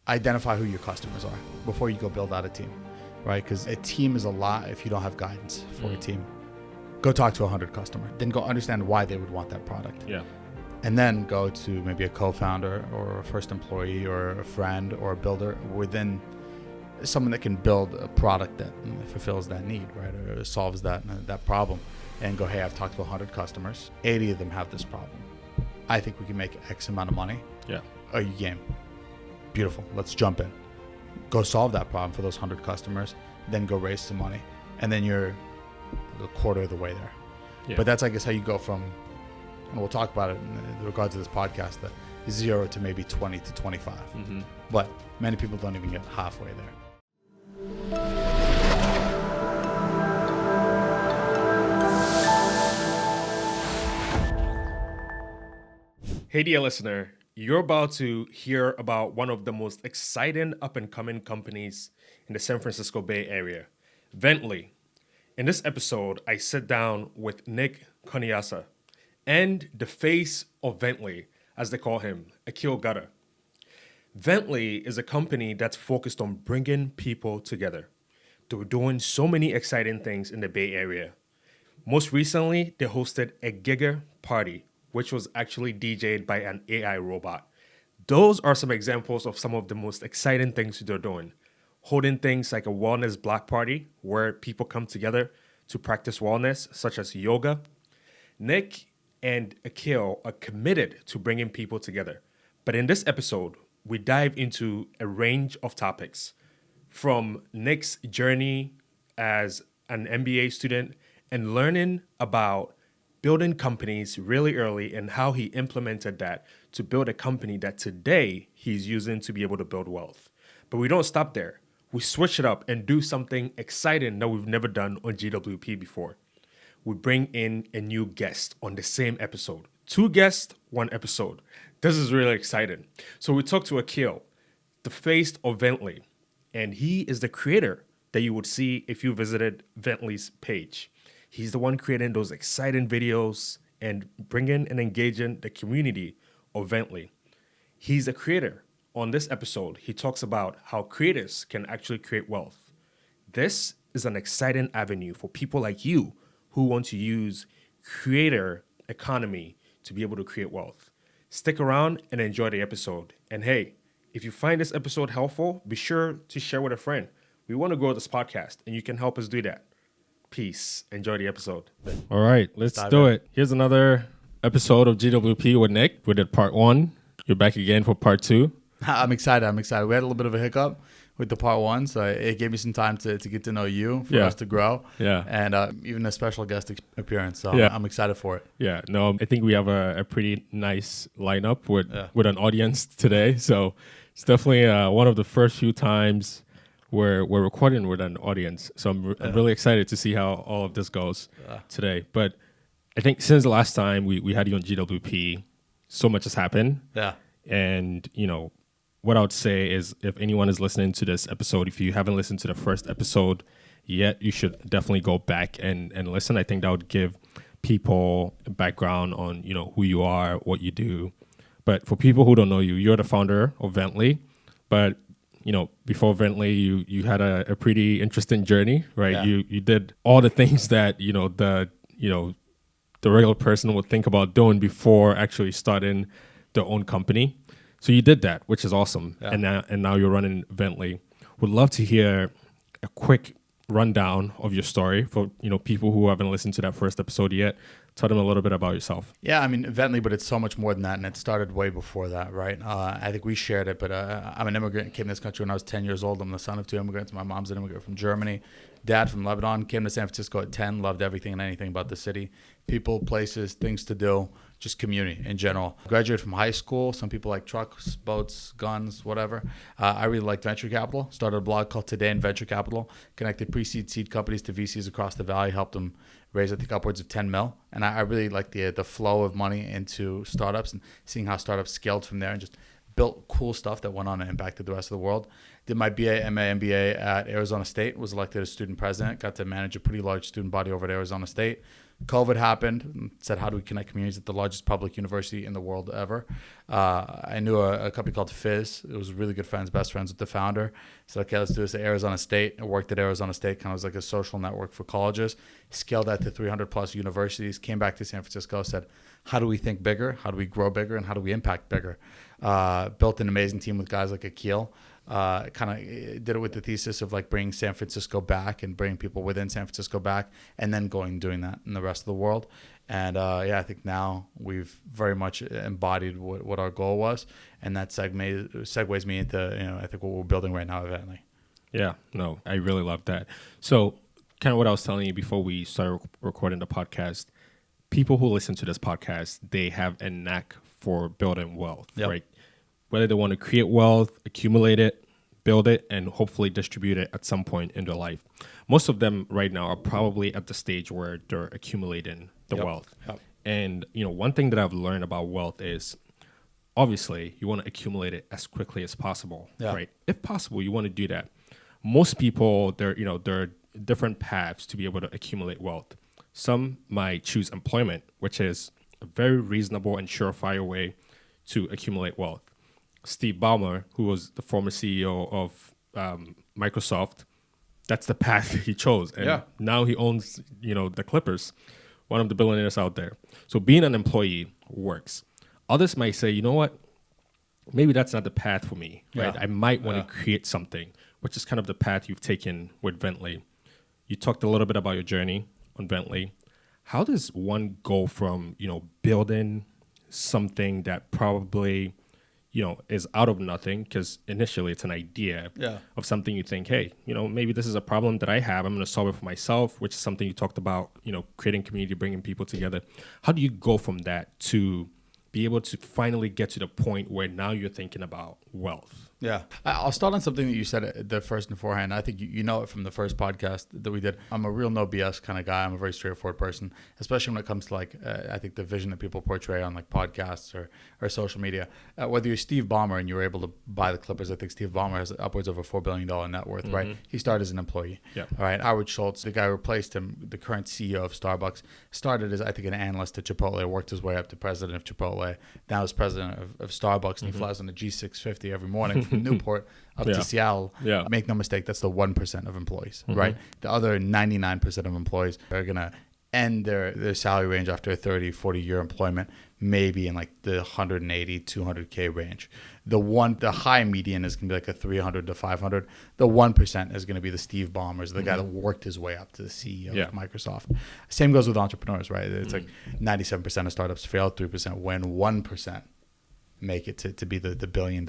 identify who your customers are before you go build out a team, right? Because a team is a lot if you don't have guidance for a team. Go talk to 100 customers, then go understand why they would want that product. Yeah. And then go to maybe a co-founder or a first employee or a friend or a builder within someone that can build a product that fulfills that need, right? Or solves that problem. And go, hey, I've talked to 100 customers. 80 of them have this problem. I think we can make X amount of money. Yeah. Are you game? Beautiful. Let's jump in. Go solve that problem for those 100 customers. Then go raise some money. And then you're a quarter of the way there. Yeah. But that's, I guess, how you go from, and we'll talk about it in regards to this podcast, the 0 to maybe 20 to 25. Mm-hmm. But many people don't even get halfway there. Hey, dear listener, you're about to hear about one of the most exciting up-and-coming companies in the San Francisco Bay Area, Vently. In this episode, I sit down with Nick Khonyasser and the face of Vently, as they call him, Akhil Gutta. Vently is a company that's focused on bringing people together. They're doing so many exciting things in the Bay Area. Most recently, they hosted a Giga party, which was actually DJ'd by an AI robot. Those are some examples of some of the most exciting things they're doing. Holding things like a wellness block party where people come together to practice wellness, such as yoga. Nick and Akhil are committed to bringing people together. But in this episode, we dive into a range of topics, from Nick's journey as an MBA student and learning about building companies really early and how he implemented that to build a company that today he's using to be able to build wealth. But we don't stop there. We switch it up and do something exciting that we've never done on GWP before. We bring in a new guest on the same episode. 2 guests, 1 episode. This is really exciting. So we talked to Akhil, the face of Vently, and he is the creator that you would see if you visited Vently's page. He's the one creating those exciting videos and bringing and engaging the community of Vently. He's a creator. On this episode, he talks about how creators can actually create wealth. This is an exciting avenue for people like you who want to use creator economy to be able to create wealth. Stick around and enjoy the episode. And hey, if you find this episode helpful, be sure to share with a friend. We want to grow this podcast, and you can help us do that. Peace. Enjoy the episode. All right, let's do it. Here's another episode of GWP with Nick. We did part 1. You're back again for part 2. I'm excited. We had a little bit of a hiccup with the part 1, so it gave me some time to get to know you, for us to grow, and even a special guest appearance. So I'm excited for it. Yeah, no, I think we have a pretty nice lineup with an audience today. So it's definitely one of the first few times we're recording with an audience. So I'm really excited to see how all of this goes today. But I think since the last time we had you on GWP, so much has happened. Yeah. And, what I would say is, if anyone is listening to this episode, if you haven't listened to the first episode yet, you should definitely go back and listen. I think that would give people a background on, who you are, what you do. But for people who don't know you, you're the founder of Vently. But, before Vently, you had a pretty interesting journey, right? Yeah. You did all the things that, the regular person would think about doing before actually starting their own company. So you did that, which is awesome. Yeah. And now you're running Vently. Would love to hear a quick rundown of your story for people who haven't listened to that first episode yet. Tell them a little bit about yourself. Yeah, Vently, but it's so much more than that, and it started way before that, right? I think we shared it, but I'm an immigrant, came to this country when I was 10 years old. I'm the son of 2 immigrants. My mom's an immigrant from Germany. Dad from Lebanon, came to San Francisco at 10, loved everything and anything about the city. People, places, things to do, just community in general. Graduated from high school. Some people like trucks, boats, guns, whatever. I really liked venture capital. Started a blog called Today in Venture Capital. Connected pre-seed seed companies to VCs across the valley. Helped them raise, I think, upwards of 10 mil. And I really like the flow of money into startups and seeing how startups scaled from there and just built cool stuff that went on and impacted the rest of the world. Did my BA, MA, MBA at Arizona State. Was elected as student president. Got to manage a pretty large student body over at Arizona State. COVID happened, said, how do we connect communities at the largest public university in the world ever? I knew a company called Fizz. It was really good friends, best friends with the founder. Said, okay, let's do this at Arizona State. I worked at Arizona State, kind of was like a social network for colleges. Scaled that to 300 plus universities, came back to San Francisco, said, how do we think bigger? How do we grow bigger? And how do we impact bigger? Built an amazing team with guys like Akhil. Kind of did it with the thesis of like bringing San Francisco back and bringing people within San Francisco back, and then going and doing that in the rest of the world. And I think now we've very much embodied what our goal was, and that segues me into I think what we're building right now, Evently. Yeah, no, I really love that. So kind of what I was telling you before we started recording the podcast, people who listen to this podcast, they have a knack for building wealth, right? Whether they want to create wealth, accumulate it, build it, and hopefully distribute it at some point in their life. Most of them right now are probably at the stage where they're accumulating the wealth. And one thing that I've learned about wealth is obviously you want to accumulate it as quickly as possible, right? If possible, you want to do that. Most people, there are different paths to be able to accumulate wealth. Some might choose employment, which is a very reasonable and surefire way to accumulate wealth. Steve Ballmer, who was the former CEO of Microsoft, that's the path he chose. And now he owns, the Clippers, one of the billionaires out there. So being an employee works. Others might say, you know what? Maybe that's not the path for me, right? I might want to create something, which is kind of the path you've taken with Vently. You talked a little bit about your journey on Vently. How does one go from, building something that probably is out of nothing, because initially it's an idea of something you think, hey, maybe this is a problem that I have. I'm going to solve it for myself, which is something you talked about, creating community, bringing people together. How do you go from that to be able to finally get to the point where now you're thinking about wealth? Yeah. I'll start on something that you said the first and beforehand. I think you know it from the first podcast that we did. I'm a real no BS kind of guy. I'm a very straightforward person, especially when it comes to I think the vision that people portray on like podcasts or social media. Whether you're Steve Ballmer and you were able to buy the Clippers, I think Steve Ballmer has upwards of a $4 billion net worth, right? He started as an employee. All right. Howard Schultz, the guy who replaced him, the current CEO of Starbucks, started as, I think, an analyst at Chipotle, worked his way up to president of Chipotle, now is president of Starbucks, and he flies on a G650 every morning from Newport up to Seattle. Make no mistake, that's the 1% of employees, right? The other 99% of employees are going to end their salary range after a 30, 40-year employment, maybe in like the 180, 200K range. The high median is going to be like a 300 to 500. The 1% is going to be the Steve Ballmers, the guy that worked his way up to the CEO of Microsoft. Same goes with entrepreneurs, right? It's like 97% of startups fail, 3% win, 1% make it to be the $1 billion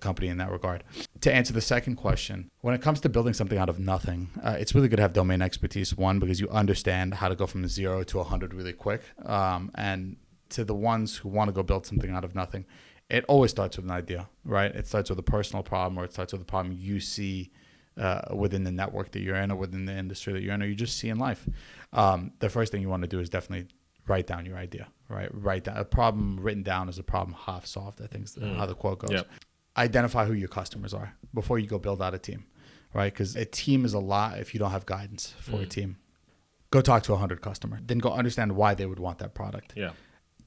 company in that regard. To answer the second question, when it comes to building something out of nothing, it's really good to have domain expertise, one, because you understand how to go from 0 to 100 really quick. And to the ones who want to go build something out of nothing, it always starts with an idea, right? It starts with a personal problem, or it starts with a problem you see within the network that you're in or within the industry that you're in, or you just see in life. The first thing you want to do is definitely write down your idea, right? Write down a problem written down is a problem half solved, I think is how the quote goes. Identify who your customers are before you go build out a team, right? Because a team is a lot if you don't have guidance for a team. Go talk to 100 customers, then go understand why they would want that product.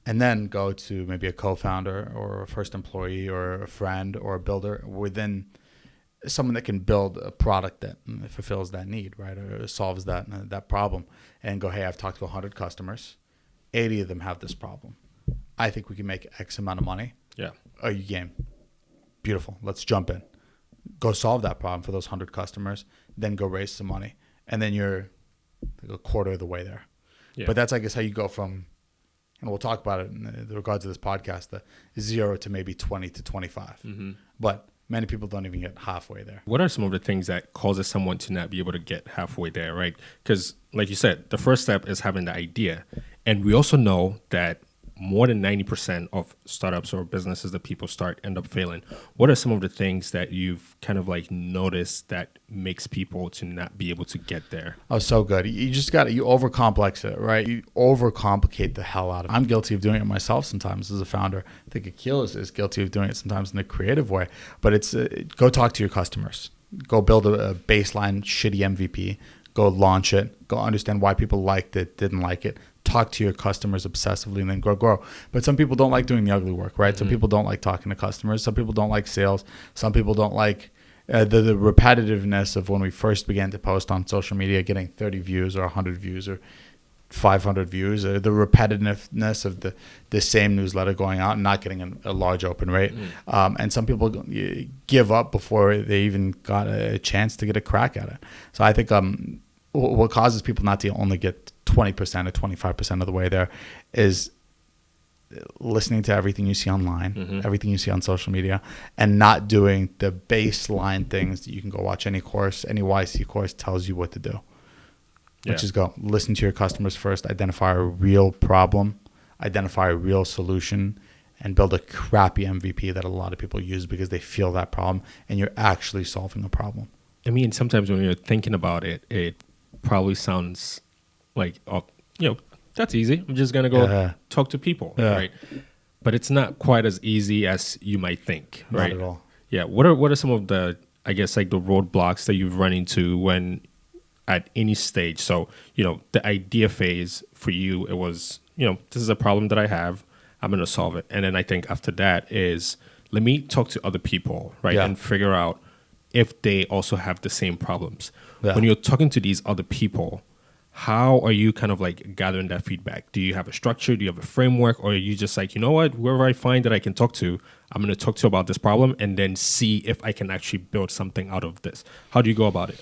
And then go to maybe a co-founder or a first employee or a friend or a builder within someone that can build a product that fulfills that need, right? Or solves that problem, and go, hey, I've talked to 100 customers. 80 of them have this problem. I think we can make X amount of money. Are you game? Beautiful. Let's jump in. Go solve that problem for those 100 customers. Then go raise some money. And then you're like a quarter of the way there. But that's, I guess, how you go from, and we'll talk about it in regards to this podcast, the 0 to maybe 20 to 25. But many people don't even get halfway there. What are some of the things that causes someone to not be able to get halfway there, right? Because like you said, the first step is having the idea. And we also know that more than 90% of startups or businesses that people start end up failing. What are some of the things that you've kind of like noticed that makes people to not be able to get there? Oh, so good. You just you overcomplex it, right? You overcomplicate the hell out of it. I'm guilty of doing it myself sometimes as a founder. I think Akhil is guilty of doing it sometimes in a creative way. But it's go talk to your customers. Go build a baseline shitty MVP. go launch it, go understand why people liked it, didn't like it, talk to your customers obsessively, and then grow. But some people don't like doing the ugly work, right? Some people don't like talking to customers. Some people don't like sales. Some people don't like the repetitiveness of when we first began to post on social media, getting 30 views or 100 views or 500 views, the repetitiveness of the same newsletter going out and not getting a large open rate. And some people give up before they even got a chance to get a crack at it. So I think what causes people not to only get 20% or 25% of the way there is listening to everything you see online, everything you see on social media, and not doing the baseline things that you can go watch any course, any YC course tells you what to do. Which is go listen to your customers first, identify a real problem, identify a real solution, and build a crappy MVP that a lot of people use because they feel that problem and you're actually solving a problem. I mean, sometimes when you're thinking about it, it probably sounds like, oh, that's easy. I'm just going to go talk to people, right? But it's not quite as easy as you might think, right? Not at all. Yeah. What are some of the, I guess, like the roadblocks that you've run into when at any stage? So, the idea phase for you, it was, this is a problem that I have. I'm going to solve it. And then I think after that is, let me talk to other people, right? Yeah. And figure out if they also have the same problems. Yeah. When you're talking to these other people, how are you kind of like gathering that feedback? Do you have a structure? Do you have a framework? Or are you just like, you know what, whoever I find that I can talk to, I'm going to talk to about this problem and then see if I can actually build something out of this? How do you go about it?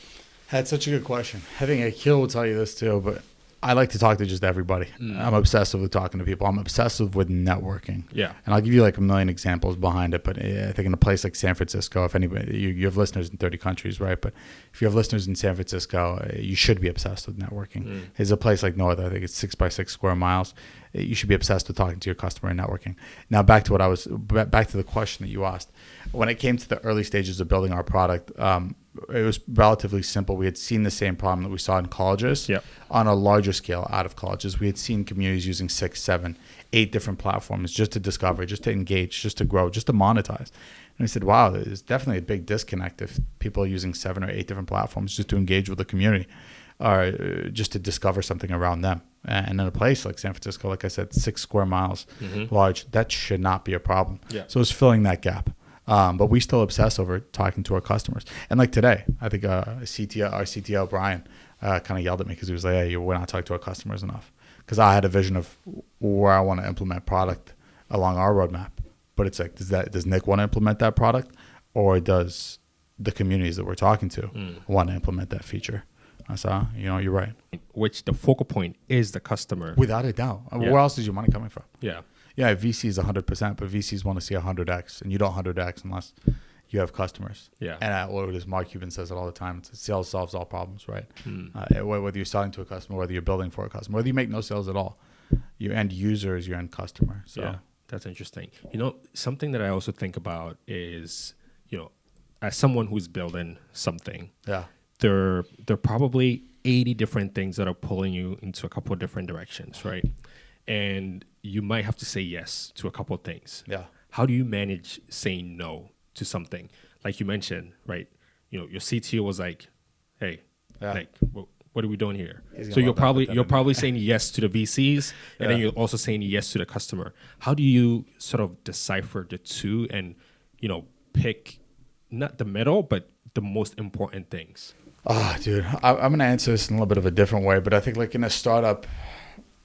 That's such a good question. I think Akhil will tell you this too, but I like to talk to just everybody. I'm obsessive with talking to people. I'm obsessive with networking. Yeah. And I'll give you like a million examples behind it. But I think in a place like San Francisco, if anybody, you have listeners in 30 countries, right? But if you have listeners in San Francisco, you should be obsessed with networking. It's a place like no other. I think it's 6x6 square miles. You should be obsessed with talking to your customer and networking. Now back to the question that you asked. When it came to the early stages of building our product, it was relatively simple. We had seen the same problem that we saw in colleges on a larger scale out of colleges. We had seen communities using 6, 7, 8 different platforms just to discover, just to engage, just to grow, just to monetize. And we said, wow, there's definitely a big disconnect if people are using 7 or 8 different platforms just to engage with the community or just to discover something around them. And in a place like San Francisco, like I said, 6 square miles large, that should not be a problem. Yeah. So it's filling that gap. But we still obsess over talking to our customers. And like today, I think our CTO, Brian, kind of yelled at me because he was like, hey, we're not talking to our customers enough. Because I had a vision of where I want to implement product along our roadmap. But it's like, does Nick want to implement that product? Or does the communities that we're talking to want to implement that feature? So, you're right. Which the focal point is the customer. Without a doubt. Yeah. Where else is your money coming from? Yeah. Yeah, VCs 100%, but VCs want to see 100x, and you don't 100x unless you have customers. Yeah. And what is Mark Cuban says it all the time. It's sales solves all problems, right? Whether you're selling to a customer, whether you're building for a customer, whether you make no sales at all, your end user is your end customer. So yeah, that's interesting. Something that I also think about is, as someone who's building something, there are probably 80 different things that are pulling you into a couple of different directions, right? And you might have to say yes to a couple of things. Yeah. How do you manage saying no to something? Like you mentioned, right? Your CTO was like, hey, like, what are we doing here? So you're probably saying yes to the VCs, and then you're also saying yes to the customer. How do you sort of decipher the two and, pick not the middle, but the most important things? Oh, dude, I'm going to answer this in a little bit of a different way, but I think like in a startup,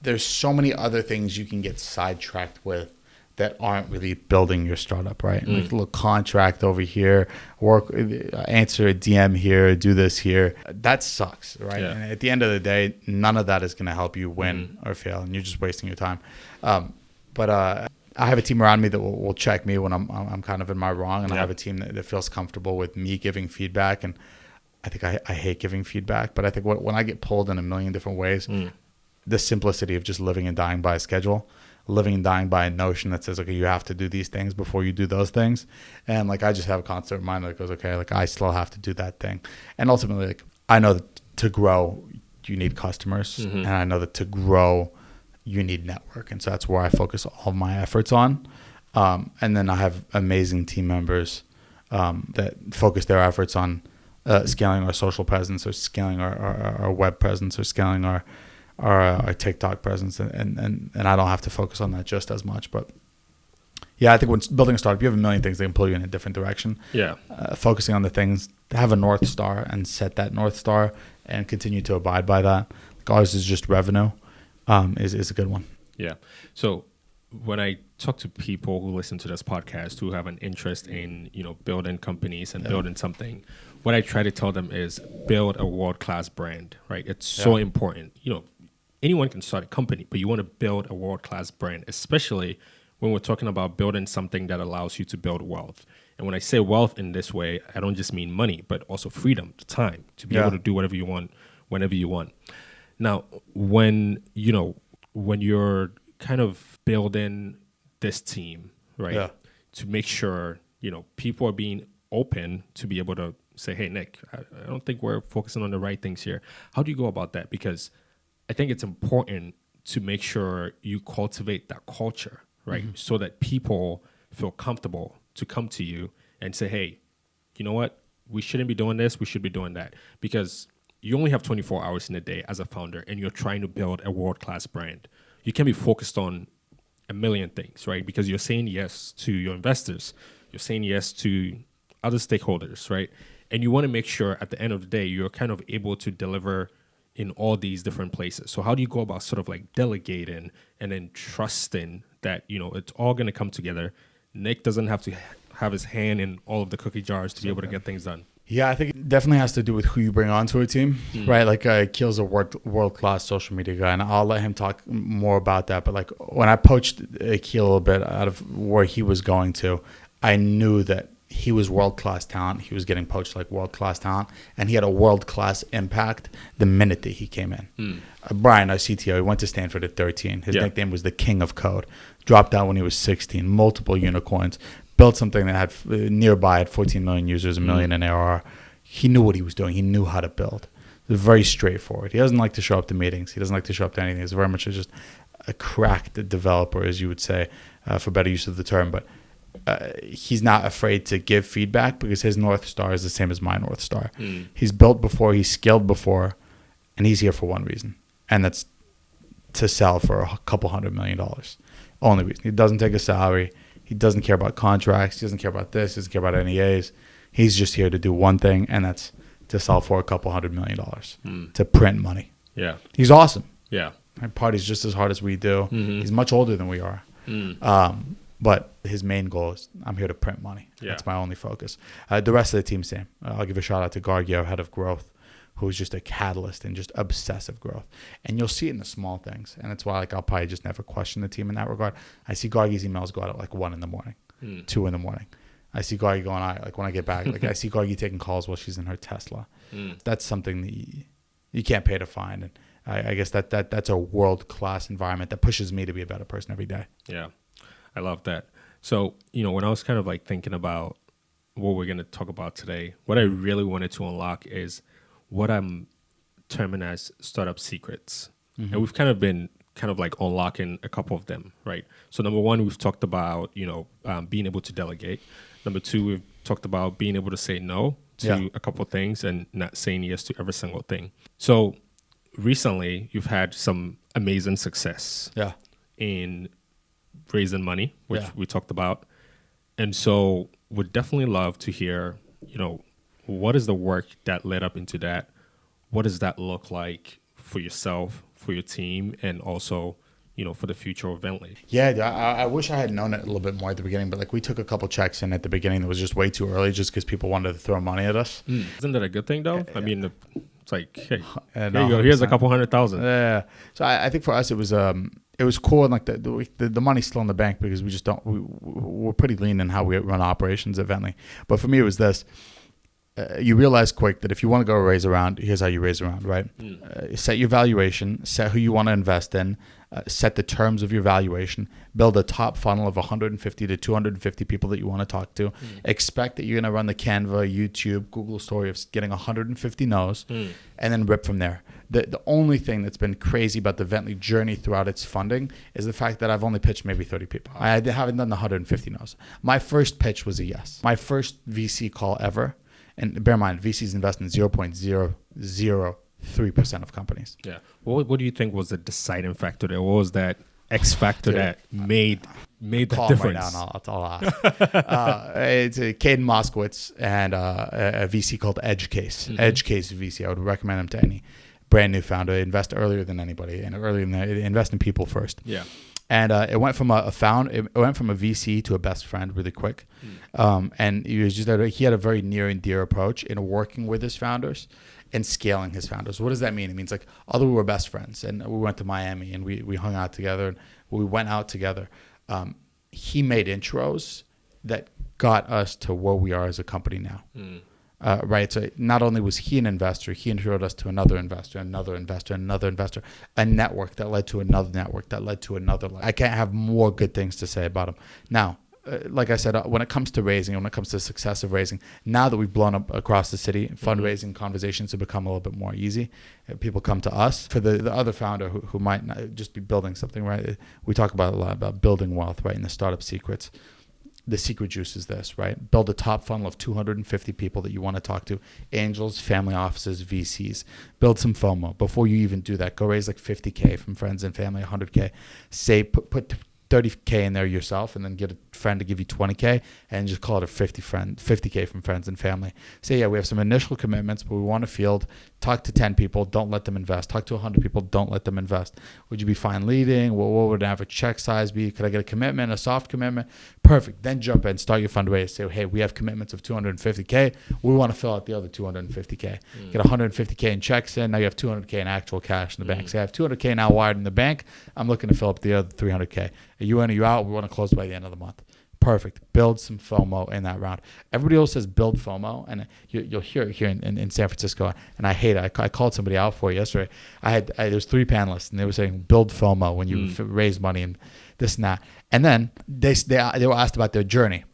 there's so many other things you can get sidetracked with that aren't really building your startup, right? Like a little contract over here, answer a DM here, do this here. That sucks, right? Yeah. And at the end of the day, none of that is going to help you win or fail, and you're just wasting your time. But I have a team around me that will check me when I'm kind of in my wrong, and I have a team that feels comfortable with me giving feedback. And I think I hate giving feedback, but I think when I get pulled in a million different ways, the simplicity of just living and dying by a schedule, living and dying by a notion that says, okay, you have to do these things before you do those things. And like, I just have a constant reminder that goes, okay, like I still have to do that thing. And ultimately, like, I know that to grow, you need customers. And I know that to grow, you need network. And so that's where I focus all my efforts on. And then I have amazing team members that focus their efforts on scaling our social presence or scaling our web presence or scaling our TikTok presence, and I don't have to focus on that just as much. But yeah, I think when building a startup, you have a million things that can pull you in a different direction. Yeah. Focusing on the things, have a North Star and set that North Star and continue to abide by that. Like ours is just revenue, is a good one. Yeah. So when I talk to people who listen to this podcast who have an interest in, building companies and building something, what I try to tell them is build a world-class brand, right? It's so important. Anyone can start a company, but you want to build a world-class brand, especially when we're talking about building something that allows you to build wealth. And when I say wealth in this way, I don't just mean money, but also freedom, the time to be able to do whatever you want, whenever you want. Now, when you're kind of building this team, right, to make sure, people are being open to be able to say, hey, Nick, I don't think we're focusing on the right things here. How do you go about that? Because I think it's important to make sure you cultivate that culture, right? Mm-hmm. So that people feel comfortable to come to you and say, hey, you know what? We shouldn't be doing this. We should be doing that. Because you only have 24 hours in a day as a founder, and you're trying to build a world-class brand. You can be focused on a million things, right? Because you're saying yes to your investors. You're saying yes to other stakeholders, right? And you want to make sure at the end of the day, you're kind of able to deliver in all these different places. So how do you go about sort of like delegating and then trusting that, it's all going to come together? Nick doesn't have to have his hand in all of the cookie jars to be able to get things done. Yeah, I think it definitely has to do with who you bring onto a team, right? Like Akhil's a world-class social media guy, and I'll let him talk more about that. But like when I poached Akhil a little bit out of where he was going to, I knew that he was world-class talent. He was getting poached like world-class talent, and he had a world-class impact the minute that he came in. Brian, our CTO, he went to Stanford at 13. His nickname was the King of Code. Dropped out when he was 16, multiple unicorns, built something that had nearby had 14 million users, $1 million in ARR. He knew what he was doing. He knew how to build. It was very straightforward. He doesn't like to show up to meetings. He doesn't like to show up to anything. He's very much just a cracked developer, as you would say, for better use of the term. But he's not afraid to give feedback because his North Star is the same as my North Star. He's built before, he's scaled before, and he's here for one reason, and that's to sell for a couple $100 million. Only reason. He doesn't take a salary. He doesn't care about contracts. He doesn't care about this. He doesn't care about NEAs. He's just here to do one thing, and that's to sell for a couple $100 million, to print money. Yeah. He's awesome. Yeah. He parties just as hard as we do. He's much older than we are. But his main goal is, I'm here to print money. That's my only focus. The rest of the team, same. I'll give a shout out to Gargi, our head of growth, who's just a catalyst and just obsessive growth. And you'll see it in the small things. And that's why I'll probably just never question the team in that regard. I see Gargi's emails go out at like 1 a.m, 2 a.m. I see Gargi going out like when I get back. Like I see Gargi taking calls while she's in her Tesla. That's something that you can't pay to find. And I guess that's a world-class environment that pushes me to be a better person every day. Yeah. I love that. So, when I was kind of like thinking about what we're going to talk about today, what I really wanted to unlock is what I'm terming as startup secrets. And we've kind of been like unlocking a couple of them, right? So number one, we've talked about, being able to delegate. Number two, we've talked about being able to say no to a couple of things and not saying yes to every single thing. So recently, you've had some amazing success in raising money, which we talked about. And so would definitely love to hear, what is the work that led up into that? What does that look like for yourself, for your team, and also, for the future of Bentley? Yeah, I wish I had known it a little bit more at the beginning, but like we took a couple checks in at the beginning that was just way too early just because people wanted to throw money at us. Isn't that a good thing, though? I mean, it's like, hey, here you go. Here's a couple $100,000. Yeah. So I think for us, it was cool, and like the money's still in the bank because we're pretty lean in how we run operations at Bentley. But for me, it was this. You realize quick that if you want to go raise around, here's how you raise around, right? Set your valuation, set who you want to invest in, set the terms of your valuation, build a top funnel of 150 to 250 people that you want to talk to. Expect that you're going to run the Canva, YouTube, Google story of getting 150 no's, and then rip from there. The only thing that's been crazy about the Bentley journey throughout its funding is the fact that I've only pitched maybe 30 people. I haven't done the 150 no's. My first pitch was a yes. My first VC call ever, And bear in mind, VCs invest in 0.003% of companies. Yeah. What do you think was the deciding factor there? What was that X factor that made the difference? Right now, and I'll ask. It's Caden Moskowitz and a VC called EdgeCase. Mm-hmm. EdgeCase VC. I would recommend them to any brand new founder. They invest earlier than anybody, and they invest in people first. Yeah. And it went from a VC to a best friend really quick. And he had a very near and dear approach in working with his founders and scaling his founders. What does that mean? It means like, although we were best friends and we went to Miami and we hung out together and we went out together, he made intros that got us to where we are as a company now. Right. So not only was he an investor, he introduced us to another investor, a network that led to another network that led to another. I can't have more good things to say about him. Now, like I said, when it comes to raising, when it comes to the success of raising, now that we've blown up across the city, fundraising conversations have become a little bit more easy. People come to us. For the other founder who might not just be building something, right? We talk about a lot about building wealth, right? And the startup secrets. The secret juice is this, right? Build a top funnel of 250 people that you want to talk to. Angels, family offices, VCs. Build some FOMO. Before you even do that, go raise like 50K from friends and family, 100K. Say, put 30K in there yourself and then get a friend to give you 20K and just call it a 50K from friends and family. Say, yeah, we have some initial commitments, but we want to field. Talk to 10 people, don't let them invest. Talk to 100 people, don't let them invest. Would you be fine leading? What would an average check size be? Could I get a commitment, a soft commitment? Perfect. Then jump in, start your fundraise. Say, hey, we have commitments of 250K. We want to fill out the other 250K. Get 150K in checks in. Now you have 200K in actual cash in the bank. Say, I have 200K now wired in the bank. I'm looking to fill up the other 300K. Are you in or you out? We want to close by the end of the month. Perfect. Build some FOMO in that round. Everybody else says build FOMO, and you'll hear it here in San Francisco, and I hate it. I called somebody out for it yesterday. There was 3 panelists, and they were saying build FOMO when you raise money and this and that. And then they were asked about their journey.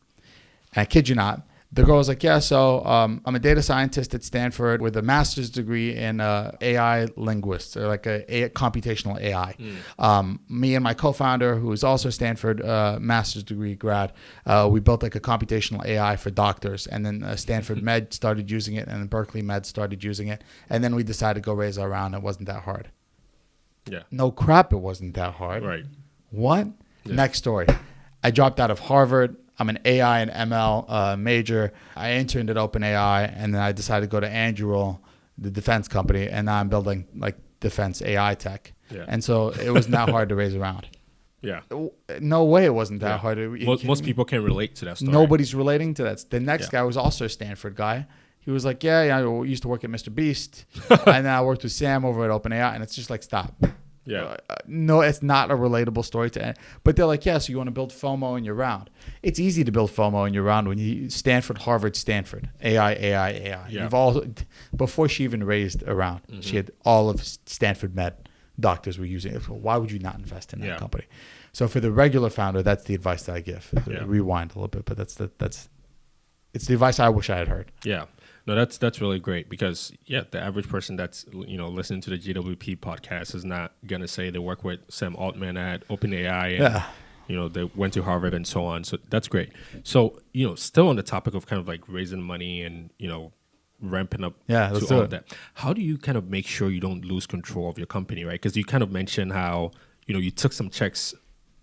And I kid you not, the girl was like, yeah, so I'm a data scientist at Stanford with a master's degree in AI linguists, or like a computational AI. Me and my co-founder, who is also a Stanford master's degree grad, we built like a computational AI for doctors. And then Stanford Med started using it, and then Berkeley Med started using it. And then we decided to go raise our round. It wasn't that hard. Yeah. No crap, it wasn't that hard. Right. What? Yeah. Next story. I dropped out of Harvard. I'm an AI and ML major. I interned at OpenAI, and then I decided to go to Anduril, the defense company, and now I'm building like defense AI tech. Yeah. And so it was not hard to raise a round. Yeah. No way it wasn't that hard. Most people can relate to that story. Nobody's relating to that. The next guy was also a Stanford guy. He was like, yeah, I used to work at Mr. Beast, and then I worked with Sam over at OpenAI, and it's just like, stop. Yeah. No, it's not a relatable story to end. But they're like, yeah, so you want to build FOMO in your round. It's easy to build FOMO in your round when you Stanford, Harvard, Stanford. AI. Yeah. You've all, before she even raised a round, she had all of Stanford Med doctors were using it. So why would you not invest in that company? So for the regular founder, that's the advice that I give. Rewind a little bit, but it's the advice I wish I had heard. Yeah. No, that's really great because the average person that's listening to the GWP podcast is not gonna say they work with Sam Altman at OpenAI and they went to Harvard and so on. So that's great. So still on the topic of kind of like raising money and ramping up to all of that. How do you kind of make sure you don't lose control of your company, right? Because you kind of mentioned how you took some checks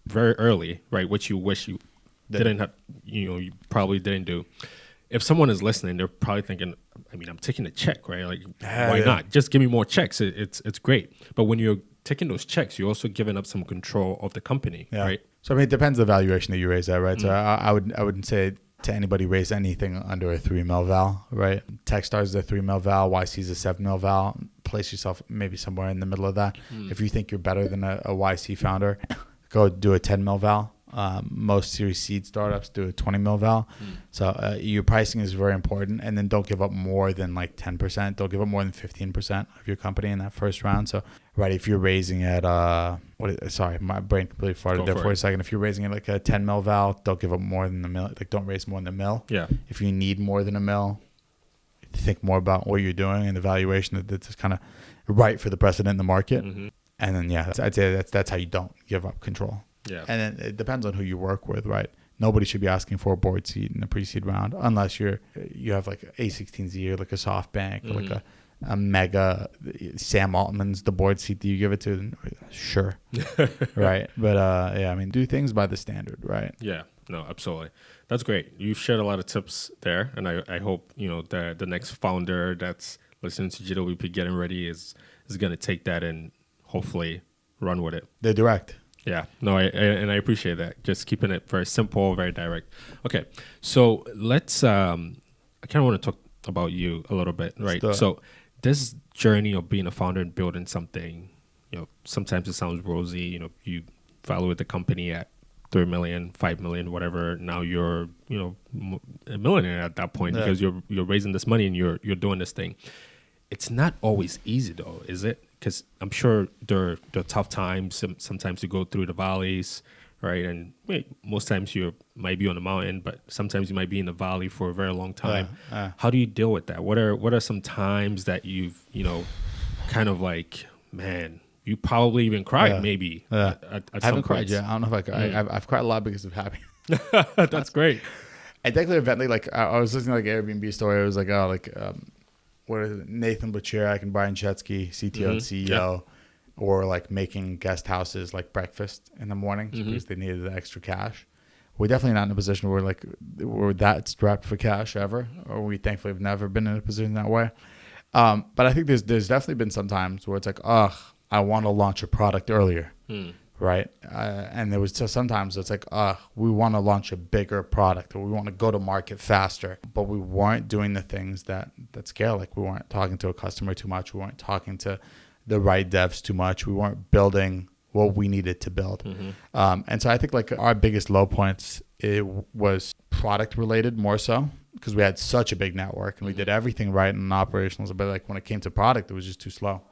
very early, right? Which you wish you didn't have. You probably didn't do. If someone is listening, they're probably thinking, I mean, I'm taking a check, right? Like, why not? Just give me more checks. It's great. But when you're taking those checks, you're also giving up some control of the company, right? So, I mean, it depends on the valuation that you raise at, right? So I wouldn't say to anybody raise anything under a 3 mil val, right? Techstars is a 3 mil val, YC is a 7 mil val. Place yourself maybe somewhere in the middle of that. If you think you're better than a YC founder, go do a 10 mil val. Most Series Seed startups do a 20 mil val. So your pricing is very important. And then don't give up more than like 10%. Don't give up more than 15% of your company in that first round. So, right, if you're raising at, sorry, my brain completely farted there for a second. If you're raising at like a 10 mil val, don't give up more than the mil. Like, don't raise more than a mil. Yeah. If you need more than a mil, think more about what you're doing and the valuation that's kind of right for the precedent in the market. And then, I'd say that's how you don't give up control. Yeah. And then it depends on who you work with, right? Nobody should be asking for a board seat in the pre-seed round unless you have like A16Z or like a SoftBank or like a mega Sam Altman's the board seat that you give it to. Then, sure, right? But yeah, I mean, do things by the standard, right? Yeah, no, absolutely. That's great. You've shared a lot of tips there, and I hope the next founder that's listening to GWP Getting Ready is going to take that and hopefully run with it. They're direct. Yeah, no, I appreciate that. Just keeping it very simple, very direct. Okay, so let's. I kind of want to talk about you a little bit, right? So this journey of being a founder and building something, sometimes it sounds rosy. You valued the company at 3 million, 5 million, whatever. Now you're, a millionaire at that point because you're raising this money and you're doing this thing. It's not always easy though, is it? Because I'm sure there are tough times. Sometimes you go through the valleys, right? And most times you might be on the mountain, but sometimes you might be in the valley for a very long time. How do you deal with that? What are some times that you've, kind of like, man, you probably even cried maybe at I haven't cried yet. I don't know if I cried. I've cried a lot because of happiness. That's great. And technically, eventually, like I was listening to like Airbnb story. It was like, what is it? Nathan Bucherek and Brian Chetsky, CTO and CEO, or like making guest houses like breakfast in the mornings because they needed the extra cash. We're definitely not in a position where we're that strapped for cash ever, or we thankfully have never been in a position that way. But I think there's definitely been some times where it's like, I want to launch a product earlier, right? And there was sometimes it's like, we want to launch a bigger product, or we want to go to market faster, but we weren't doing the things that scale. Like we weren't talking to a customer too much. We weren't talking to the right devs too much. We weren't building what we needed to build. And so I think like our biggest low points, it was product related more so because we had such a big network and we did everything right in operationals. But like when it came to product, it was just too slow.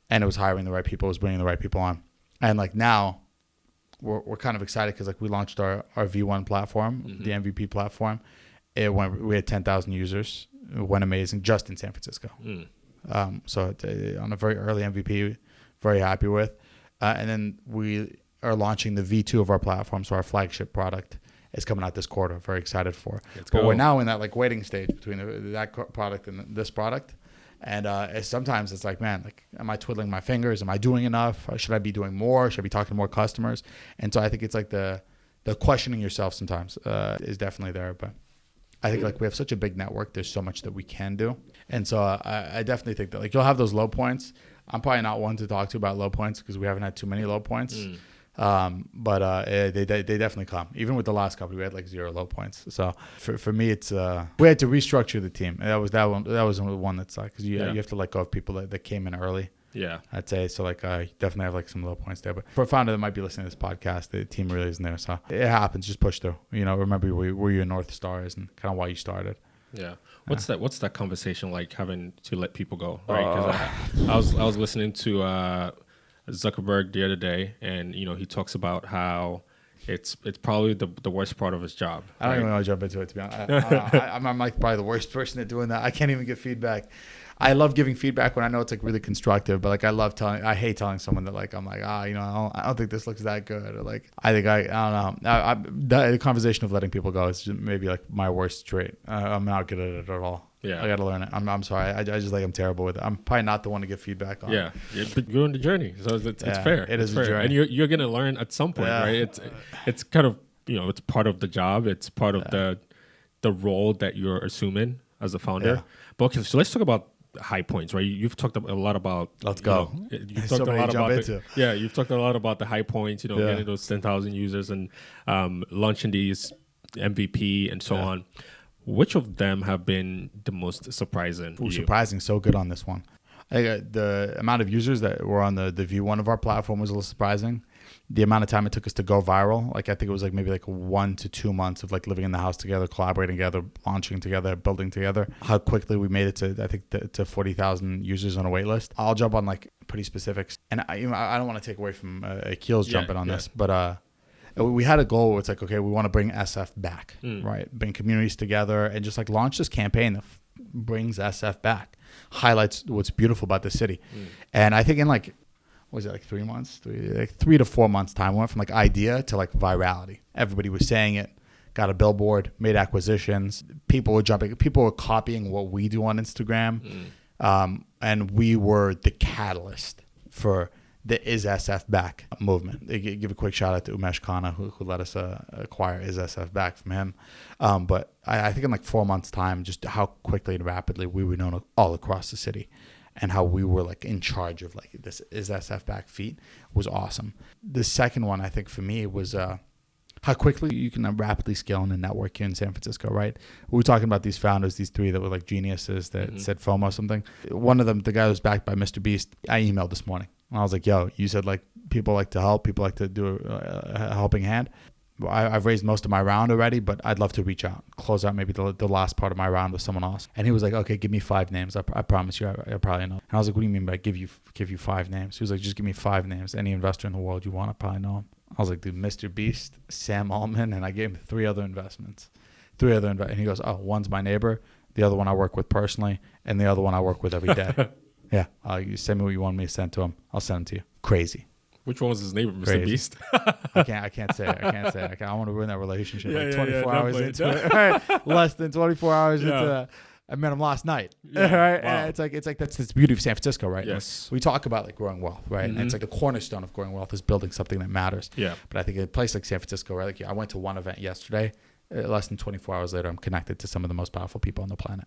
And it was hiring the right people, it was bringing the right people on. And like now, we're kind of excited because like we launched our V1 platform, the MVP platform. We had 10,000 users. It went amazing just in San Francisco. So on a very early MVP, very happy with. And then we are launching the V2 of our platform. So our flagship product is coming out this quarter. Very excited for. We're now in that like waiting stage between that product and this product. And sometimes it's like, man, like, am I twiddling my fingers? Am I doing enough? Should I be doing more? Should I be talking to more customers? And so I think it's like the questioning yourself sometimes is definitely there. But I think like we have such a big network. There's so much that we can do. And so I definitely think that like you'll have those low points. I'm probably not one to talk to about low points because we haven't had too many low points. But they definitely come. Even with the last company, we had like 0 low points. So for me, it's we had to restructure the team. And that was one that sucked because you have to let go of people that came in early. Yeah, I'd say so. Like I definitely have like some low points there. But for a founder that might be listening to this podcast, the team really isn't there. So it happens. Just push through. Remember where your North Stars and kind of why you started. Yeah. What's that conversation like having to let people go? Right. Because I was listening to Zuckerberg the other day, and he talks about how it's probably the worst part of his job. I don't even want to jump into it, to be honest. I'm like probably the worst person at doing that. I can't even give feedback. I love giving feedback when I know it's like really constructive, but like I hate telling someone that like I'm like I don't think this looks that good, or like I don't know. The conversation of letting people go is just maybe like my worst trait. I'm not good at it at all. Yeah, I got to learn it. I'm sorry. I just like I'm terrible with it. I'm probably not the one to give feedback on. Yeah, but you're on the journey, so it's fair. It is fair. a journey, and you're gonna learn at some point, right? It's kind of it's part of the job. It's part of the role that you're assuming as a founder. Yeah. But okay, so let's talk about high points, right? You've talked a lot about. Let's go. You've talked a lot about you've talked a lot about the high points. Getting those 10,000 users and launching these MVP and so on. Which of them have been the most surprising? Surprising, so good on this one. I think the amount of users that were on the V1 of our platform was a little surprising. The amount of time it took us to go viral, like I think it was like maybe like 1 to 2 months of like living in the house together, collaborating together, launching together, building together. How quickly we made it to I think to 40,000 users on a wait list. I'll jump on like pretty specifics, and I don't want to take away from Akhil's jumping on this, but we had a goal where it's like, okay, we want to bring SF back, right? Bring communities together and just like launch this campaign that brings SF back, highlights what's beautiful about the city. And I think in like, what was it, like 3 months, 3 to 4 months time, we went from like idea to like virality. Everybody was saying it. got a billboard, made acquisitions. People were copying what we do on Instagram. And we were the catalyst for the Is SF Back movement. Give a quick shout out to Umesh Khanna, who let us acquire Is SF Back from him. But I think in like 4 months' time, just how quickly and rapidly we were known all across the city, and how we were like in charge of like this Is SF Back feat was awesome. The second one, I think for me, was how quickly you can rapidly scale in a network here in San Francisco, right? We were talking about these founders, these three that were like geniuses that said FOMO something. One of them, the guy who was backed by Mr. Beast, I emailed this morning. And I was like, yo, you said like people like to help, people like to do a helping hand. I've raised most of my round already, but I'd love to reach out, close out maybe the last part of my round with someone else. And he was like, okay, give me 5 names. I promise you, I probably know. And I was like, what do you mean by give you 5 names? He was like, just give me 5 names. Any investor in the world you want, I probably know him. I was like, dude, Mr. Beast, Sam Altman, and I gave him 3 other investments. And he goes, oh, one's my neighbor, the other one I work with personally, and the other one I work with every day. Yeah, you send me what you want me to send to him. I'll send them to you. Crazy. Which one was his neighbor, Mr. Crazy. Beast? I can't say it. I want to ruin that relationship. Yeah, like yeah, 24 hours definitely. into it. Right? Less than 24 hours into it. I met him last night. Yeah. Right? Wow. And it's like that's the beauty of San Francisco, right? Yes. We talk about like growing wealth, right? And it's like the cornerstone of growing wealth is building something that matters. Yeah. But I think in a place like San Francisco, right? Like I went to one event yesterday. Less than 24 hours later, I'm connected to some of the most powerful people on the planet,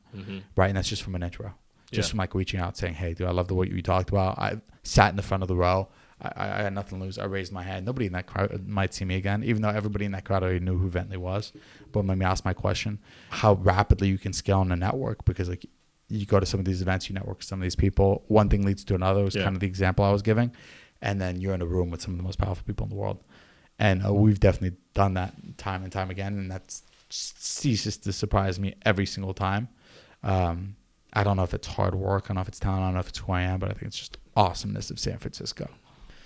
right? And that's just from an intro. Just from like reaching out saying, hey, dude, I love the way you talked about. I sat in the front of the row. I had nothing to lose. I raised my hand. Nobody in that crowd might see me again, even though everybody in that crowd already knew who Bentley was. But let me ask my question, how rapidly you can scale in a network, because like you go to some of these events, you network with some of these people. One thing leads to another was kind of the example I was giving. And then you're in a room with some of the most powerful people in the world. And we've definitely done that time and time again. And that ceases to surprise me every single time. I don't know if it's hard work. I don't know if it's talent. I don't know if it's who I am, but I think it's just awesomeness of San Francisco.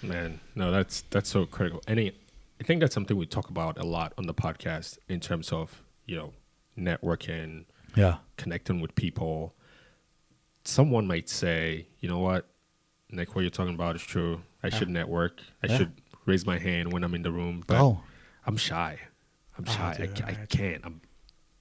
Man, no, that's so critical. I think that's something we talk about a lot on the podcast in terms of, networking, connecting with people. Someone might say, you know what, Nick, what you're talking about is true. I should network. I should raise my hand when I'm in the room. But I'm shy. Dude, I can't.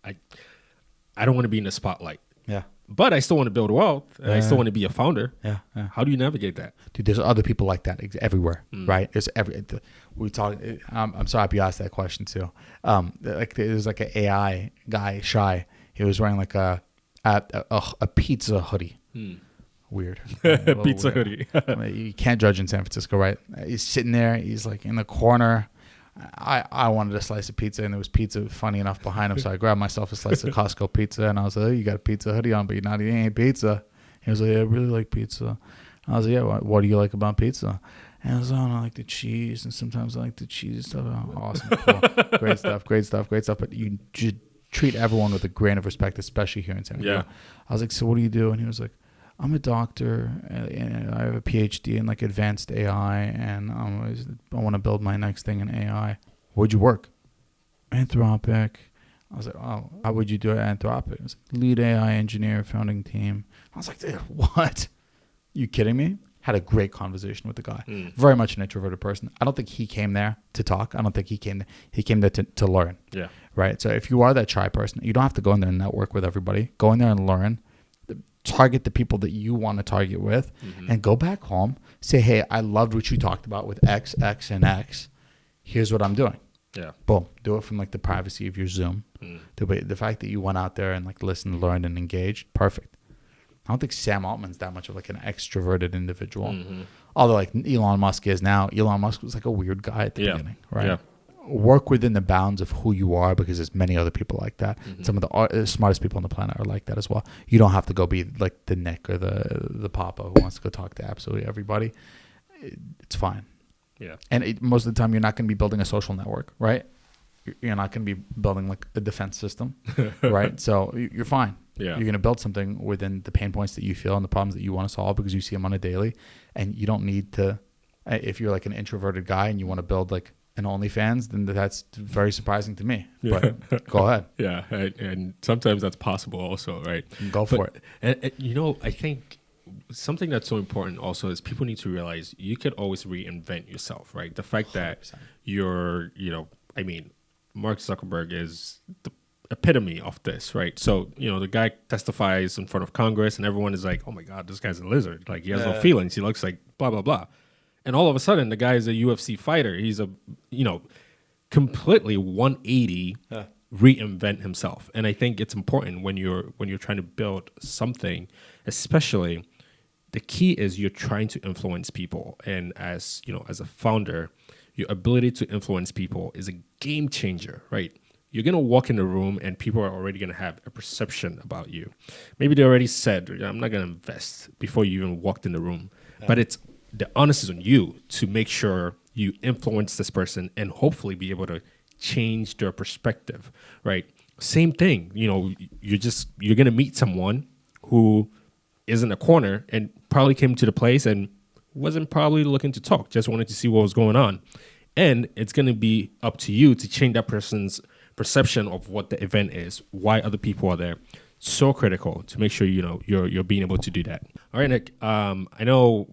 I don't want to be in the spotlight. Yeah. But I still want to build wealth, and I still want to be a founder. Yeah. How do you navigate that? Dude, there's other people like that everywhere, right? There's I'm so happy you asked that question too. Like there's like an AI guy, Shy. He was wearing like a pizza hoodie. Weird. Pizza weird. hoodie. I mean, you can't judge in San Francisco, right? He's sitting there. He's like in the corner. I wanted a slice of pizza, and there was pizza funny enough behind him, so I grabbed myself a slice of Costco pizza, and I was like, oh, you got a pizza hoodie on, but you're not eating any pizza. He was like, yeah, I really like pizza. I was like, yeah, what do you like about pizza? And I was like, oh, I like the cheese, and sometimes I like the cheese stuff. Oh, awesome, cool. Great stuff. But you should treat everyone with a grain of respect, especially here in San Diego. I was like, so what do you do? And he was like, I'm a doctor, and I have a PhD in like advanced AI, and I want to build my next thing in AI. Where'd you work? Anthropic. I was like, oh, how would you do it at Anthropic? I was like, lead AI engineer, founding team. I was like, dude, what? You kidding me? Had a great conversation with the guy. Very much an introverted person. I don't think he came there to talk. I don't think he came there to learn. Yeah. Right? So if you are that shy person, you don't have to go in there and network with everybody. Go in there and learn. Target the people that you want to target with, and go back home. Say, hey, I loved what you talked about with X, X, and X. Here's what I'm doing. Yeah. Boom. Do it from like the privacy of your Zoom. The fact that you went out there and like listened, learned, and engaged, perfect. I don't think Sam Altman's that much of like an extroverted individual. Although like Elon Musk is now. Elon Musk was like a weird guy at the beginning, right? Yeah. Work within the bounds of who you are, because there's many other people like that. Some of the smartest people on the planet are like that as well. You don't have to go be like the Nick or the Papa who wants to go talk to absolutely everybody. It's fine. Yeah. And most of the time, you're not going to be building a social network, right? You're not going to be building like a defense system, right? So you're fine. Yeah. You're going to build something within the pain points that you feel and the problems that you want to solve, because you see them on a daily. And you don't need to, if you're like an introverted guy and you want to build like an OnlyFans, then that's very surprising to me. But go ahead. Yeah, and sometimes that's possible also, right? Go for it. And I think something that's so important also is people need to realize you could always reinvent yourself, right? The fact that 100%. You're, Mark Zuckerberg is the epitome of this, right? So, the guy testifies in front of Congress and everyone is like, oh my God, this guy's a lizard. Like, he has no feelings. He looks like blah, blah, blah. And all of a sudden, the guy is a UFC fighter. He's completely 180 reinvent himself. And I think it's important when you're trying to build something, especially the key is you're trying to influence people. And as a founder, your ability to influence people is a game changer, right? You're going to walk in the room and people are already going to have a perception about you. Maybe they already said, I'm not going to invest before you even walked in the room. Yeah. But it's the onus is on you to make sure you influence this person and hopefully be able to change their perspective, right? Same thing. You're going to meet someone who is in a corner and probably came to the place and wasn't probably looking to talk, just wanted to see what was going on. And it's going to be up to you to change that person's perception of what the event is, why other people are there. So critical to make sure you're being able to do that. All right, Nick. I know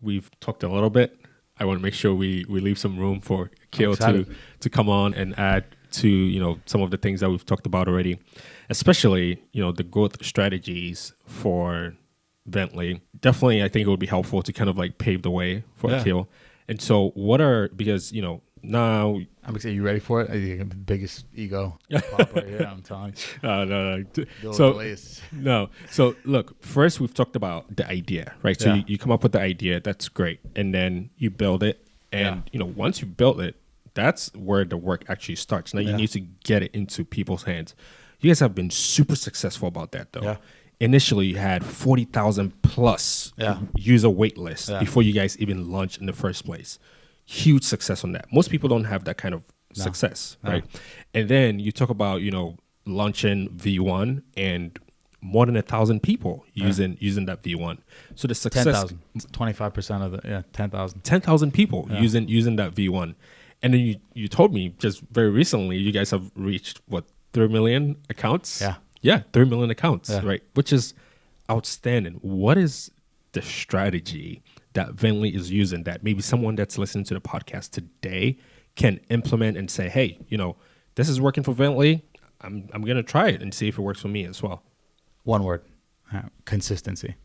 we've talked a little bit. I want to make sure we leave some room for Akhil to come on and add to some of the things that we've talked about already, especially the growth strategies for Bentley. Definitely, I think it would be helpful to kind of like pave the way for Akhil. And so, because now I'm excited. You ready for it? I think I'm the biggest ego pop right here. I'm telling you. No. So look, first we've talked about the idea, right? So you come up with the idea. That's great, and then you build it. And once you build it, that's where the work actually starts. Now you need to get it into people's hands. You guys have been super successful about that, though. Yeah. Initially, you had 40,000 plus user wait list before you guys even launched in the first place. Huge success on that. Most people don't have that kind of success, right? And then you talk about, launching V1 and more than 1,000 people using that V1. So the success, 10,000, 25% of the 10,000. 10,000 people using that V1. And then you told me just very recently, you guys have reached 3 million accounts? Yeah, 3 million accounts, right? Which is outstanding. What is the strategy that Venly is using that maybe someone that's listening to the podcast today can implement and say, hey, this is working for Venly. I'm going to try it and see if it works for me as well. One word, consistency,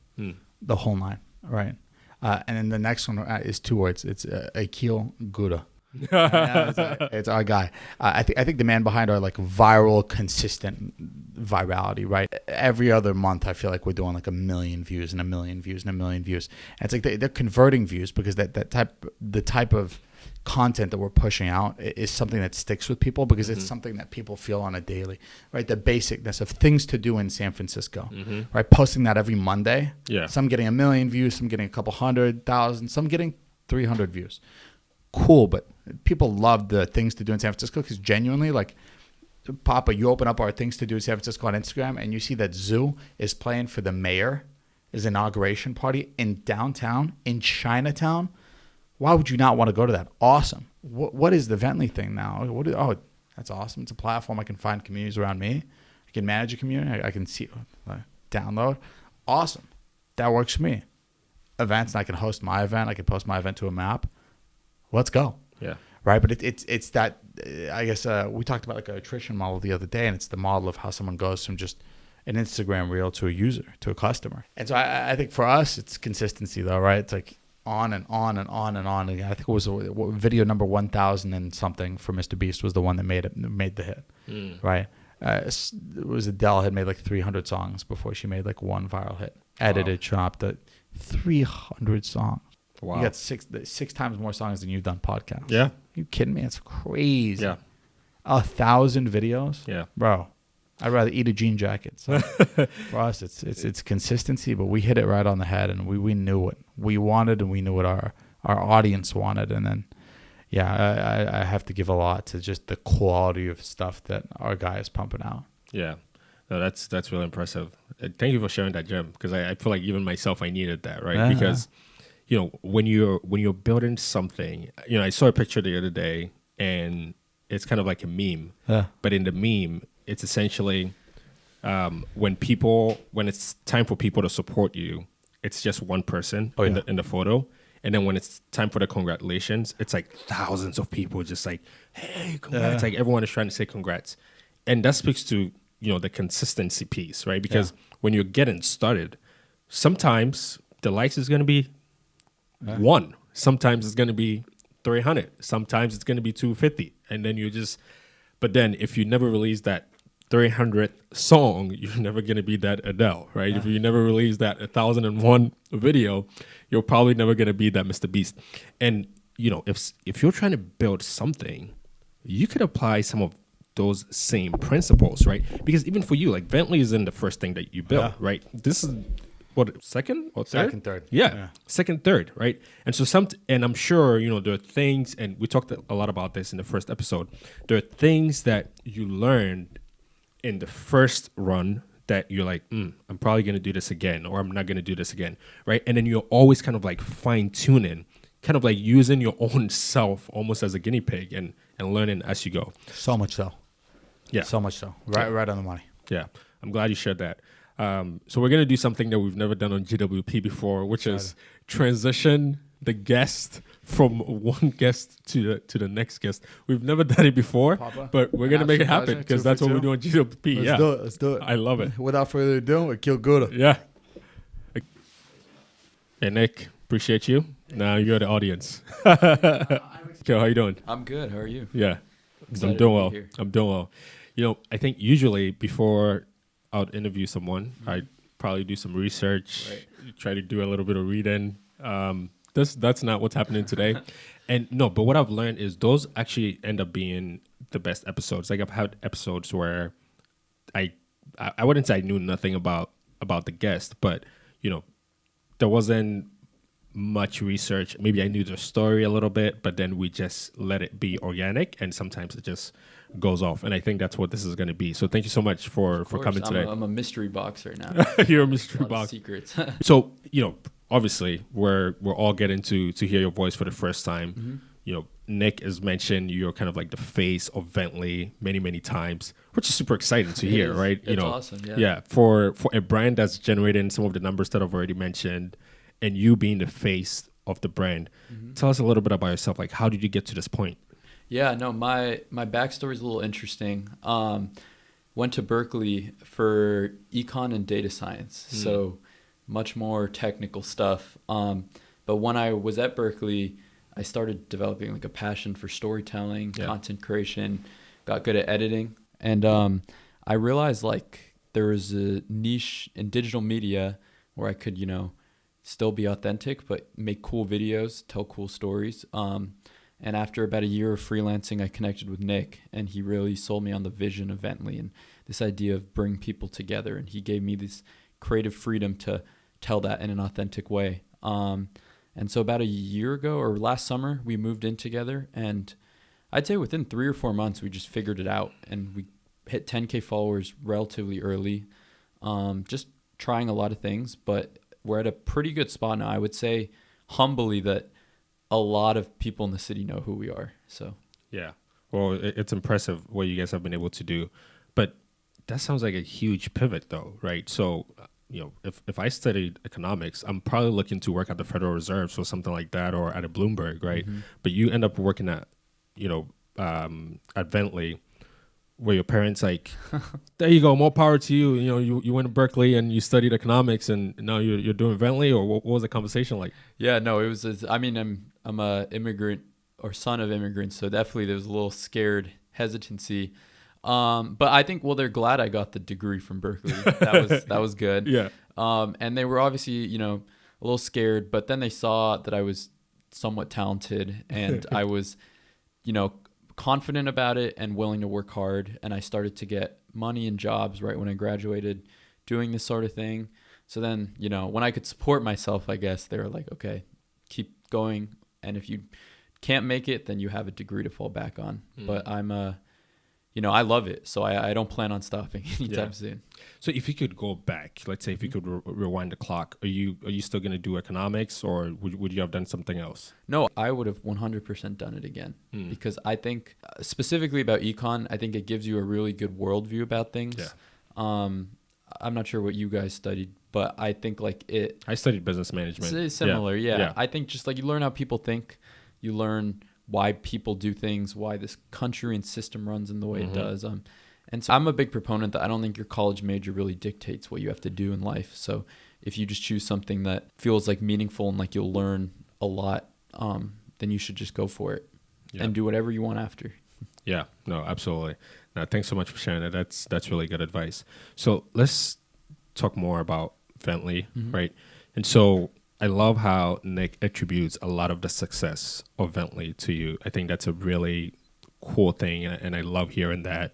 the whole nine, right? And then the next one is 2 words. It's Akhil Gutta. It's our guy. I think the man behind our like viral, consistent virality, right? Every other month, I feel like we're doing like 1 million views and 1 million views and 1 million views. And it's like they're converting views because the type of content that we're pushing out is something that sticks with people because it's something that people feel on a daily, right? The basicness of things to do in San Francisco, right? Posting that every Monday. Yeah. Some getting 1 million views, some getting a couple 100,000, some getting 300 views. Cool, but people love the things to do in San Francisco because genuinely, like, Papa, you open up our things to do in San Francisco on Instagram and you see that Zoo is playing for the mayor, his inauguration party in downtown, in Chinatown. Why would you not want to go to that? Awesome. What is the Venly thing now? That's awesome. It's a platform. I can find communities around me. I can manage a community. I can see, download. Awesome. That works for me. Events, and I can host my event. I can post my event to a map. Let's go. Yeah. Right. But it's that, I guess we talked about like an attrition model the other day, and it's the model of how someone goes from just an Instagram reel to a user, to a customer. And so I think for us, it's consistency though, right? It's like on and on and on and on. And I think it was video number 1,000 and something for Mr. Beast was the one that made the hit. Right. It was Adele had made like 300 songs before she made like one viral hit. Edited, chopped it. 300 songs. Wow. You got six times more songs than you've done podcasts. Yeah. You kidding me? It's crazy. Yeah. 1,000 videos. Yeah. Bro, I'd rather eat a jean jacket. So for us, it's consistency, but we hit it right on the head, and we knew what we wanted, and we knew what our audience wanted. And then, I have to give a lot to just the quality of stuff that our guy is pumping out. Yeah. No, that's really impressive. Thank you for sharing that, Jim, because I feel like even myself, I needed that, right? Because when you're building something, I saw a picture the other day and it's kind of like a meme, but in the meme, it's essentially when it's time for people to support you, it's just one person in the photo, And then when it's time for the congratulations, it's like thousands of people just like, hey, congrats. Like everyone is trying to say congrats. And that speaks to, the consistency piece, right? Because when you're getting started, sometimes the likes is going to be one. Sometimes it's going to be 300. Sometimes it's going to be 250. And then but then if you never release that 300th song, you're never going to be that Adele, right? Yeah. If you never release that 1001 video, you're probably never going to be that Mr. Beast. And, if you're trying to build something, you could apply some of those same principles, right? Because even for you, like Bentley isn't the first thing that you built, right? This is what, second or third? Second, third. Yeah. Second, third, right? And so and I'm sure, there are things, and we talked a lot about this in the first episode, there are things that you learned in the first run that you're like, I'm probably going to do this again, or I'm not going to do this again, right? And then you're always kind of like fine-tuning, kind of like using your own self almost as a guinea pig and learning as you go. So much so. Yeah. So much so. Right on the money. Yeah. I'm glad you shared that. So we're going to do something that we've never done on GWP before, which is transition the guest from one guest to the next guest. We've never done it before, Papa, but we're going to make it happen because that's what we do on GWP. Let's do it. I love it. Without further ado, Akhil Gutta. Yeah. Hey, Nick, appreciate you. Now you're the audience. Akhil, how you doing? I'm good. How are you? Yeah. I'm doing well. I'm doing well. I think usually before I would interview someone, I'd probably do some research, try to do a little bit of reading. That's not what's happening today. But what I've learned is those actually end up being the best episodes. Like I've had episodes where I wouldn't say I knew nothing about the guest, but there wasn't much research. Maybe I knew the story a little bit, but then we just let it be organic, and sometimes it just goes off. And I think that's what this is going to be. So thank you so much for coming today. I'm a mystery box right now. You're a mystery box. Secrets. So obviously we're all getting to hear your voice for the first time. Mm-hmm. Nick has mentioned you're kind of like the face of Bentley many times, which is super exciting to hear, right? It's awesome. Yeah. For a brand that's generating some of the numbers that I've already mentioned, and you being the face of the brand, tell us a little bit about yourself. Like, how did you get to this point? Yeah, no, my backstory is a little interesting. Went to Berkeley for econ and data science, so much more technical stuff. But when I was at Berkeley, I started developing like a passion for storytelling, content creation, got good at editing. And I realized like there was a niche in digital media where I could, still be authentic, but make cool videos, tell cool stories. And after about a year of freelancing, I connected with Nick, and he really sold me on the vision of Bentley and this idea of bring people together. And he gave me this creative freedom to tell that in an authentic way. And so about a year ago or last summer, we moved in together, and I'd say within 3 or 4 months, we just figured it out, and we hit 10K followers relatively early, just trying a lot of things, but we're at a pretty good spot now. I would say humbly that a lot of people in the city know who we are. So yeah, well, it's impressive what you guys have been able to do, but that sounds like a huge pivot though, right? So if I studied economics, I'm probably looking to work at the Federal Reserve or something like that, or at a Bloomberg, right? But you end up working at at Bentley, where your parents like, there you go, more power to you. You went to Berkeley and you studied economics, and now you're doing Bentley. Or what was the conversation like? Yeah, no, it was. I'm a immigrant or son of immigrants, so definitely there was a little scared hesitancy. But I think they're glad I got the degree from Berkeley. That was good. Yeah. And they were obviously a little scared, but then they saw that I was somewhat talented and I was confident about it and willing to work hard, and I started to get money and jobs right when I graduated doing this sort of thing. So then when I could support myself, I guess they were like, okay, keep going, and if you can't make it, then you have a degree to fall back on. But I'm I love it, so I don't plan on stopping anytime soon. So if you could go back, let's say if you could rewind the clock, are you still going to do economics, or would you have done something else? No, I would have 100% done it again, because I think specifically about econ, I think it gives you a really good worldview about things. Yeah. I'm not sure what you guys studied, but I think like I studied business management. It's similar. Yeah. Yeah. I think just like you learn how people think, you learn why people do things, why this country and system runs in the way it does. And so I'm a big proponent that I don't think your college major really dictates what you have to do in life. So if you just choose something that feels like meaningful and like you'll learn a lot, then you should just go for it and do whatever you want after. Yeah, no, absolutely. Now, thanks so much for sharing that. That's really good advice. So let's talk more about Vently, right? And so I love how Nick attributes a lot of the success of Vently to you. I think that's a really cool thing, and I love hearing that,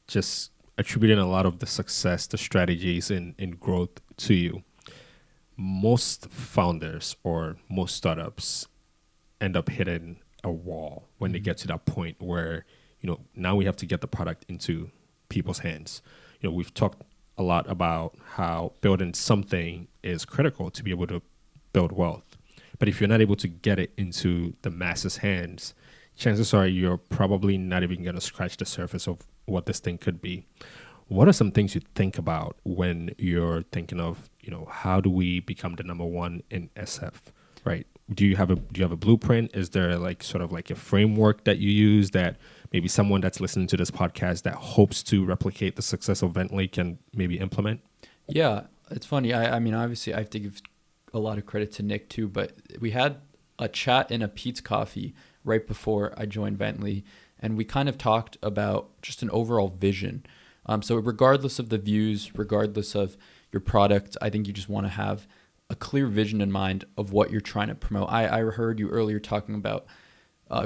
just attributing a lot of the success, the strategies in growth to you. Most founders or most startups end up hitting a wall when they get to that point where, now we have to get the product into people's hands. We've talked a lot about how building something is critical to be able to build wealth. But if you're not able to get it into the masses' hands, chances are you're probably not even going to scratch the surface of what this thing could be. What are some things you think about when you're thinking of, how do we become the number one in SF, right? Do you have a blueprint? Is there like sort of like a framework that you use that maybe someone that's listening to this podcast that hopes to replicate the success of Vently can maybe implement? Yeah, it's funny. I mean, obviously I have to give a lot of credit to Nick too, but we had a chat in a Pete's Coffee right before I joined Vently, and we kind of talked about just an overall vision. So regardless of the views, regardless of your product, I think you just want to have a clear vision in mind of what you're trying to promote. I heard you earlier talking about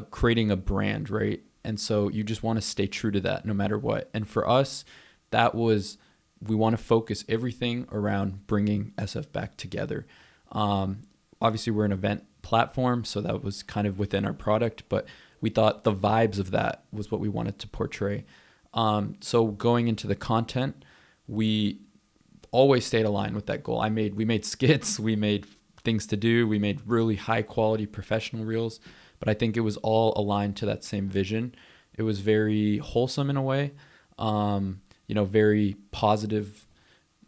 creating a brand, right? And so you just want to stay true to that no matter what. And for us, we want to focus everything around bringing SF back together. Obviously, we're an event platform, so that was kind of within our product, but we thought the vibes of that was what we wanted to portray. So going into the content, we always stayed aligned with that goal. We made skits, we made things to do, we made really high quality professional reels, but I think it was all aligned to that same vision. It was very wholesome in a way, very positive,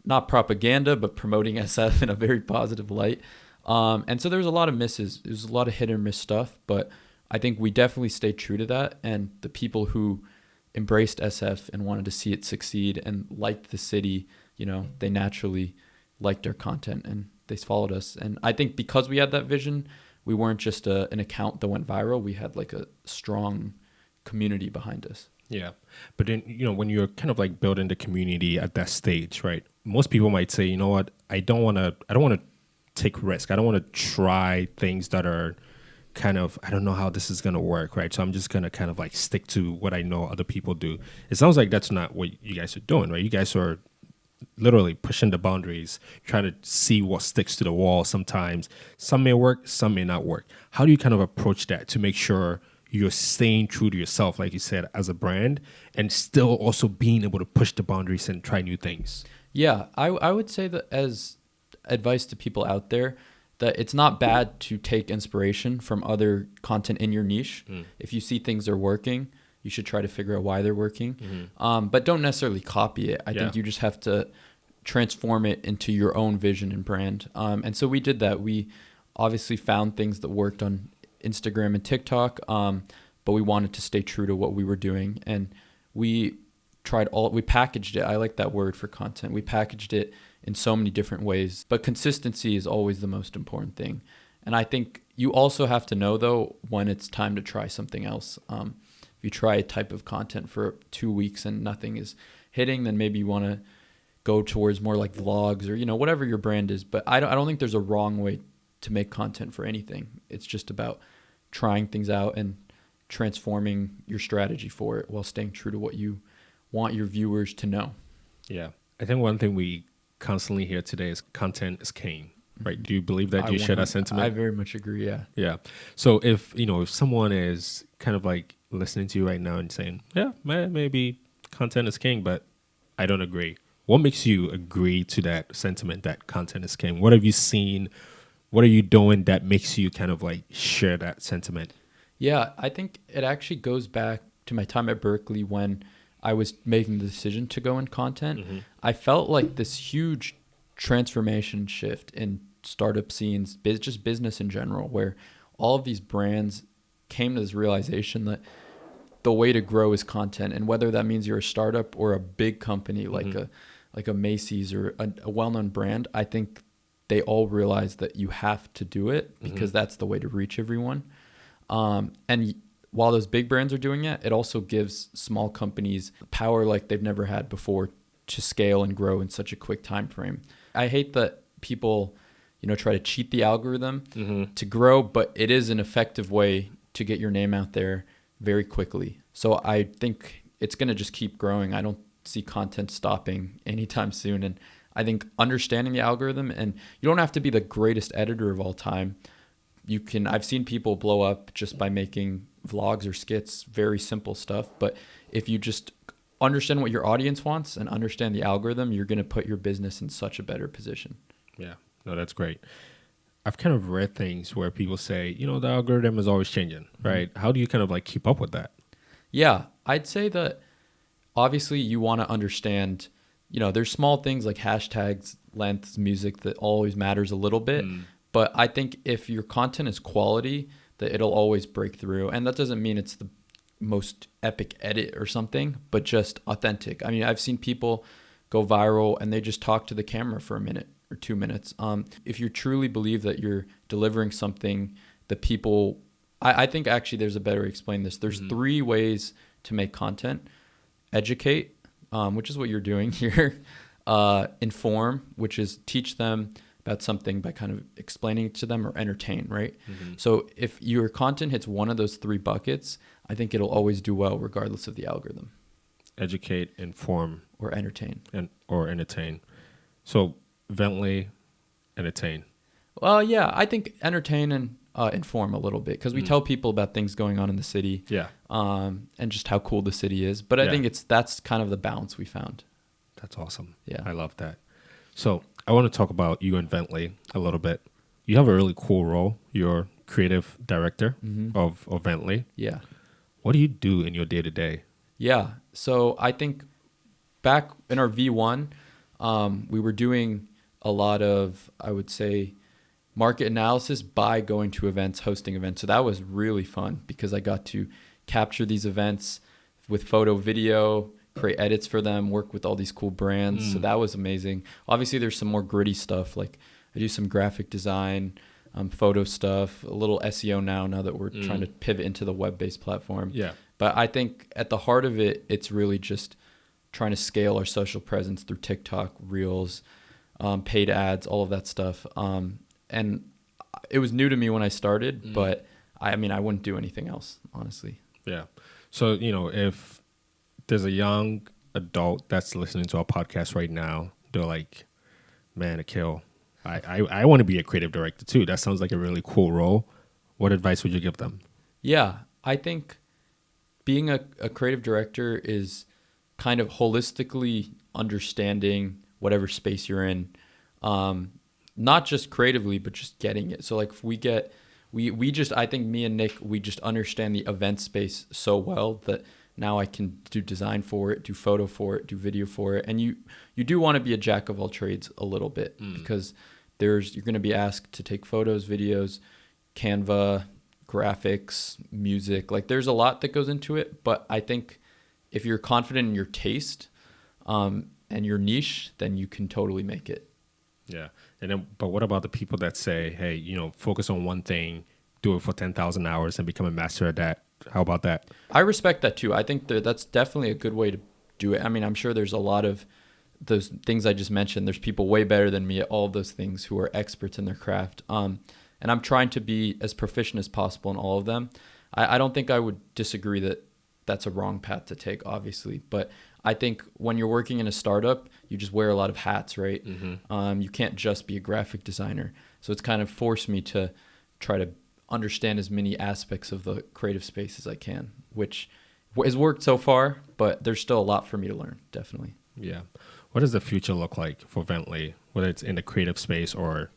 not propaganda, but promoting SF in a very positive light. And so there was a lot of misses. There was a lot of hit or miss stuff, but I think we definitely stayed true to that. And the people who embraced SF and wanted to see it succeed and liked the city, they naturally liked our content and they followed us. And I think because we had that vision, we weren't just an account that went viral. We had like a strong community behind us. Yeah. But then, when you're kind of like building the community at that stage, right? Most people might say, you know what, I don't want to take risk. I don't want to try things that are kind of, I don't know how this is going to work, right? So I'm just going to kind of like stick to what I know other people do. It sounds like that's not what you guys are doing, right? You guys are literally pushing the boundaries, trying to see what sticks to the wall sometimes. Some may work, some may not work. How do you kind of approach that to make sure you're staying true to yourself, like you said, as a brand, and still also being able to push the boundaries and try new things? Yeah, I would say that as advice to people out there, that it's not bad to take inspiration from other content in your niche. If you see things are working, you should try to figure out why they're working. But don't necessarily copy it. I think you just have to transform it into your own vision and brand. And so we did that. We obviously found things that worked on Instagram and TikTok, but we wanted to stay true to what we were doing. And we packaged it. I like that word for content. We packaged it in so many different ways, but consistency is always the most important thing. And I think you also have to know though, when it's time to try something else. If you try a type of content for 2 weeks and nothing is hitting, then maybe you want to go towards more like vlogs or, whatever your brand is. But I don't think there's a wrong way to make content for anything. It's just about trying things out and transforming your strategy for it while staying true to what you want your viewers to know. Yeah. I think one thing we constantly hear today is content is king, right? Do you believe that? Do you share that sentiment? I very much agree. Yeah. Yeah. So if someone is kind of like listening to you right now and saying, yeah, maybe content is king, but I don't agree. What makes you agree to that sentiment that content is king? What have you seen? What are you doing that makes you kind of like share that sentiment? Yeah, I think it actually goes back to my time at Berkeley when I was making the decision to go in content, I felt like this huge transformation shift in startup scenes, just business in general, where all of these brands came to this realization that the way to grow is content. And whether that means you're a startup or a big company like a Macy's or a well-known brand, I think they all realize that you have to do it because that's the way to reach everyone. And while those big brands are doing it, it also gives small companies power like they've never had before to scale and grow in such a quick time frame. I hate that people, try to cheat the algorithm to grow, but it is an effective way to get your name out there very quickly. So I think it's going to just keep growing. I don't see content stopping anytime soon. And I think understanding the algorithm, and you don't have to be the greatest editor of all time. I've seen people blow up just by making vlogs or skits, very simple stuff. But if you just understand what your audience wants and understand the algorithm, you're going to put your business in such a better position. Yeah, no, that's great. I've kind of read things where people say, the algorithm is always changing, right? How do you kind of like keep up with that? Yeah, I'd say that obviously you want to understand, there's small things like hashtags, lengths, music that always matters a little bit. But I think if your content is quality, that it'll always break through. And that doesn't mean it's the most epic edit or something, but just authentic. I mean, I've seen people go viral and they just talk to the camera for a minute or 2 minutes. If you truly believe that you're delivering something that people, I think actually there's a better way to explain this. There's 3 ways to make content. Educate, which is what you're doing here. Inform, which is teach them about something by kind of explaining it to them, or entertain, right? So if your content hits one of those 3 buckets, I think it'll always do well regardless of the algorithm. Educate, inform, or entertain. Or entertain. So Bentley, entertain. Well, yeah, I think entertain and inform a little bit, because we tell people about things going on in the city, and just how cool the city is. But I think that's kind of the balance we found. That's awesome. Yeah, I love that. So I want to talk about you and Bentley a little bit. You have a really cool role. You're creative director of Bentley. Yeah. What do you do in your day-to-day? Yeah. So I think back in our V1, we were doing a lot of, I would say, market analysis by going to events, hosting events. So that was really fun because I got to capture these events with photo, video, create edits for them, work with all these cool brands. So that was amazing. Obviously, there's some more gritty stuff. Like I do some graphic design, photo stuff, a little SEO now that we're trying to pivot into the web-based platform. Yeah. But I think at the heart of it, it's really just trying to scale our social presence through TikTok, Reels, paid ads, all of that stuff. And it was new to me when I started, but I wouldn't do anything else, honestly. Yeah. So, if there's a young adult that's listening to our podcast right now, they're like, man, Akhil, I want to be a creative director too. That sounds like a really cool role. What advice would you give them? Yeah, I think being a creative director is kind of holistically understanding whatever space you're in. Not just creatively, but just getting it. So like if I think me and Nick, we just understand the event space so well that now I can do design for it, do photo for it, do video for it. And you do want to be a jack of all trades a little bit because you're going to be asked to take photos, videos, Canva, graphics, music. Like there's a lot that goes into it. But I think if you're confident in your taste and your niche, then you can totally make it. Yeah. But what about the people that say, hey, focus on one thing, do it for 10,000 hours and become a master at that? How about that? I respect that too. I think that's definitely a good way to do it. I mean, I'm sure there's a lot of those things I just mentioned. There's people way better than me at all of those things who are experts in their craft. And I'm trying to be as proficient as possible in all of them. I don't think I would disagree that that's a wrong path to take, obviously. But I think when you're working in a startup, you just wear a lot of hats, right? You can't just be a graphic designer. So it's kind of forced me to try to understand as many aspects of the creative space as I can, which has worked so far, but there's still a lot for me to learn, definitely. Yeah. What does the future look like for Bentley, whether it's in the creative space or,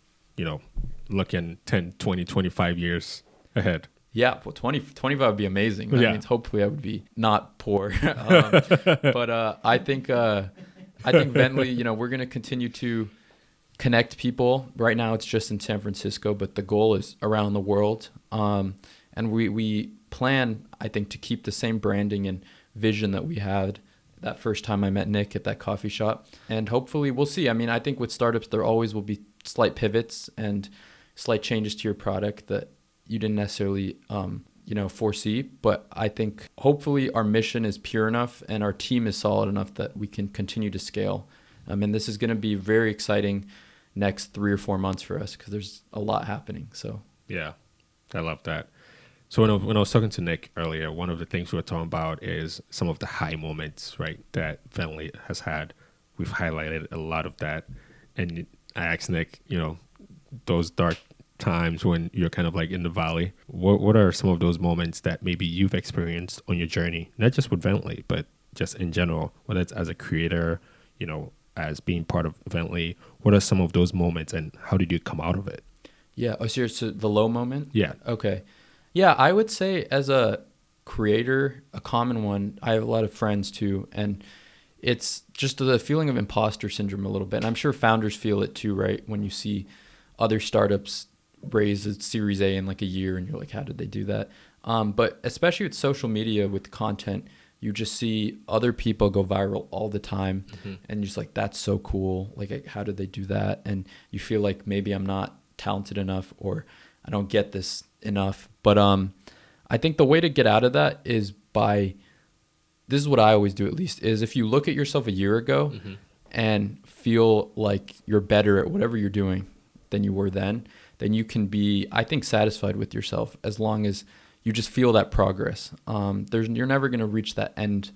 looking 10, 20, 25 years ahead? Yeah, well, 25 would be amazing. That Yeah. means hopefully I would be not poor. But I think Bentley, we're going to continue to connect people. Right now it's just in San Francisco, but the goal is around the world. And we plan, I think, to keep the same branding and vision that we had that first time I met Nick at that coffee shop. And hopefully we'll see. I mean, I think with startups, there always will be slight pivots and slight changes to your product that you didn't necessarily, foresee. But I think hopefully our mission is pure enough and our team is solid enough that we can continue to scale. And this is going to be very exciting next 3 or 4 months for us because there's a lot happening. So Yeah, I love that. So when I was talking to Nick earlier, one of the things we were talking about is some of the high moments, right, that Bentley has had. We've highlighted a lot of that. And I asked Nick, those dark times when you're kind of like in the valley, what are some of those moments that maybe you've experienced on your journey, not just with Bentley, but just in general, whether it's as a creator, as being part of Bentley, what are some of those moments and how did you come out of it? yeah, so the low moment? Yeah. Okay. Yeah, I would say as a creator, a common one, I have a lot of friends too, and it's just the feeling of imposter syndrome a little bit. And I'm sure founders feel it too, right? When you see other startups raise a Series A in like a year and you're like, how did they do that? But especially with social media, with content, you just see other people go viral all the time. Mm-hmm. And you're just like, that's so cool. Like, how did they do that? And you feel like maybe I'm not talented enough or I don't get this enough. But I think the way to get out of that is this is what I always do at least, is if you look at yourself a year ago mm-hmm. and feel like you're better at whatever you're doing than you were then you can be, I think, satisfied with yourself as long as you just feel that progress. You're never going to reach that end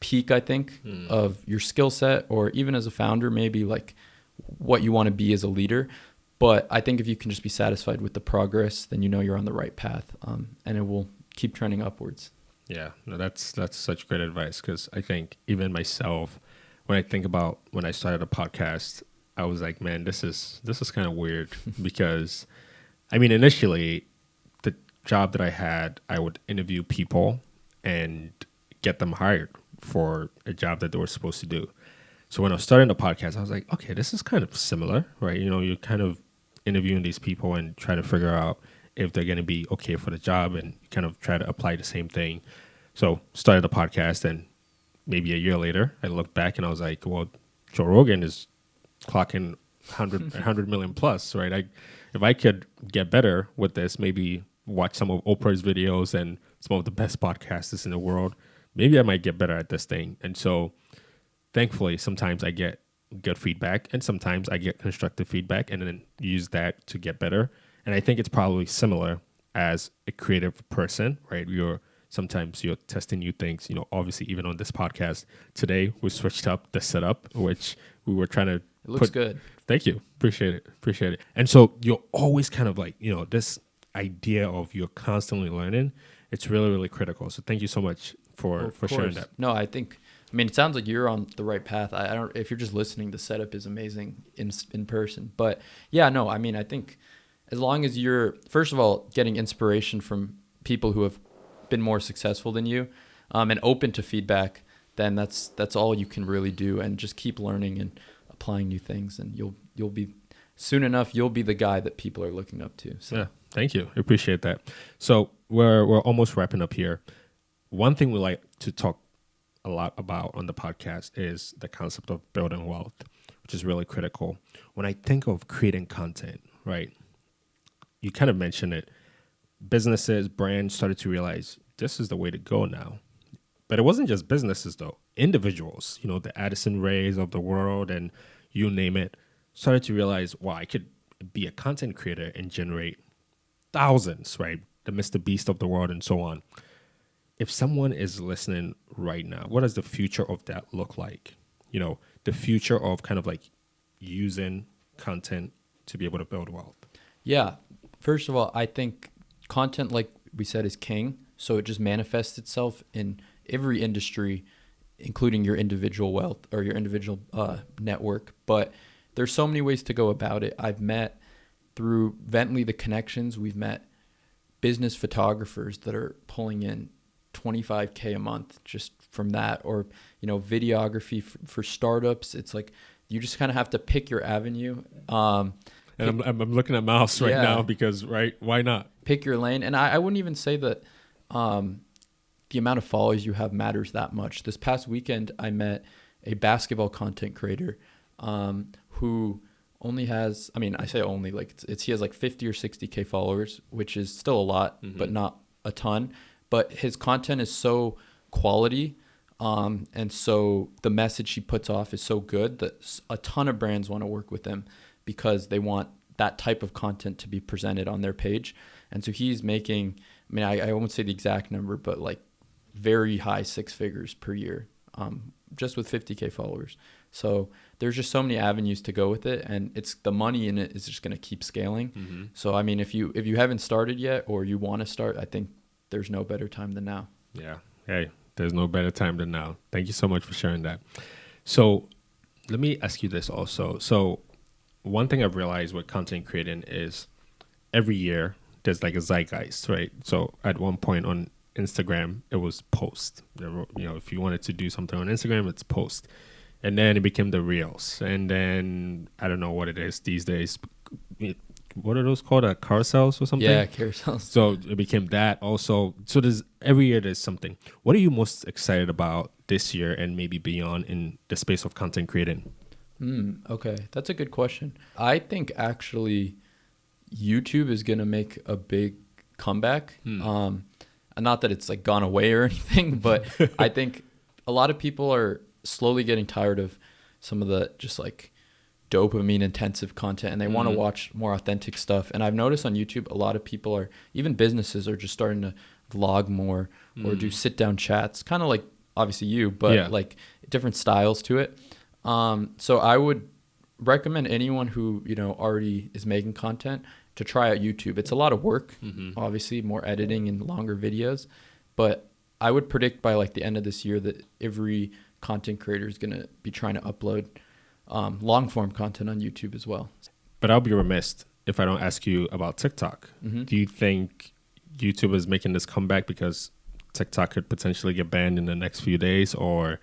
peak, I think, of your skill set or even as a founder, maybe like what you want to be as a leader. But I think if you can just be satisfied with the progress, then you're on the right path, and it will keep trending upwards. Yeah, no, that's such great advice because I think even myself, when I think about when I started a podcast, I was like, man, this is kind of weird because, I mean, initially, the job that I had, I would interview people and get them hired for a job that they were supposed to do. So when I was starting the podcast, I was like, okay, this is kind of similar, right? You're kind of interviewing these people and trying to figure out if they're going to be okay for the job and kind of try to apply the same thing. So started the podcast, and maybe a year later, I looked back and I was like, well, Joe Rogan is clocking 100 million plus, right? If I could get better with this, maybe watch some of Oprah's videos and some of the best podcasters in the world, maybe I might get better at this thing. And so thankfully, sometimes I get good feedback and sometimes I get constructive feedback and then use that to get better. And I think it's probably similar as a creative person, right? Sometimes you're testing new things, obviously even on this podcast today, we switched up the setup, which we were trying to It looks good. Thank you. Appreciate it. And so you're always kind of like, this idea of you're constantly learning. It's really, really critical. So thank you so much for sharing that. No, I mean, it sounds like you're on the right path. I don't, if you're just listening, the setup is amazing in person. But yeah, no, I mean, I think as long as you're, first of all, getting inspiration from people who have been more successful than you, and open to feedback, then that's all you can really do, and just keep learning and applying new things, and you'll be soon enough you'll be the guy that people are looking up to. So yeah, thank you. I appreciate that. So we're almost wrapping up here. One thing we like to talk a lot about on the podcast is the concept of building wealth, which is really critical. When I think of creating content, right? You kind of mentioned it. Businesses, brands started to realize this is the way to go now. But it wasn't just businesses, though. Individuals, the Addison Rays of the world and you name it, started to realize, wow, I could be a content creator and generate thousands, right? The Mr. Beast of the world and so on. If someone is listening right now, what does the future of that look like? The future of kind of like using content to be able to build wealth. Yeah. First of all, I think content, like we said, is king. So it just manifests itself in every industry, including your individual wealth or your individual network. But there's so many ways to go about it. I've met through Bentley, the connections, we've met business photographers that are pulling in $25K a month just from that, or videography for startups. It's like you just kind of have to pick your avenue. And I'm looking at Mouse right now because why not pick your lane? And I wouldn't even say that the amount of followers you have matters that much. This past weekend, I met a basketball content creator who only has, I say only, like he has like 50 or 60K followers, which is still a lot, but not a ton. But his content is so quality, and so the message he puts off is so good that a ton of brands want to work with him because they want that type of content to be presented on their page. And so he's making, I won't say the exact number, but like very high six figures per year, just with 50K followers. So there's just so many avenues to go with it, and it's the money in it is just going to keep scaling. So if you haven't started yet or you want to start, I think there's no better time than now. Yeah. Hey, there's no better time than now. Thank you so much for sharing that. So let me ask you this also. So one thing I've realized with content creating is every year there's like a zeitgeist, right? So at one point on Instagram, it was post. If you wanted to do something on Instagram, it's post. And then it became the reels. And then I don't know what it is these days. What are those called? Carousels or something? Yeah, carousels. So it became that also. So every year there's something. What are you most excited about this year and maybe beyond in the space of content creating? Okay, that's a good question. I think actually YouTube is going to make a big comeback. Not that it's like gone away or anything, but I think a lot of people are slowly getting tired of some of the just like dopamine intensive content, and they want to watch more authentic stuff. And I've noticed on YouTube, a lot of people are, even businesses are just starting to vlog more or do sit down chats, kind of like obviously you, but like different styles to it. So I would recommend anyone who, already is making content to try out YouTube. It's a lot of work, obviously more editing and longer videos, but I would predict by like the end of this year that every content creator is going to be trying to upload long form content on YouTube as well. But I'll be remiss if I don't ask you about TikTok. Do you think YouTube is making this comeback because TikTok could potentially get banned in the next few days, or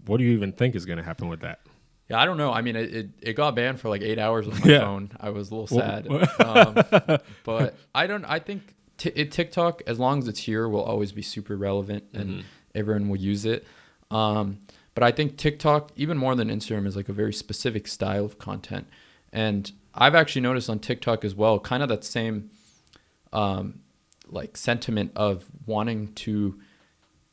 what do you even think is going to happen with that? Yeah, I don't know. It got banned for like 8 hours on my phone. I was a little sad. But I think TikTok, as long as it's here, will always be super relevant and everyone will use it. But I think TikTok, even more than Instagram, is like a very specific style of content. And I've actually noticed on TikTok as well, kind of that same like sentiment of wanting to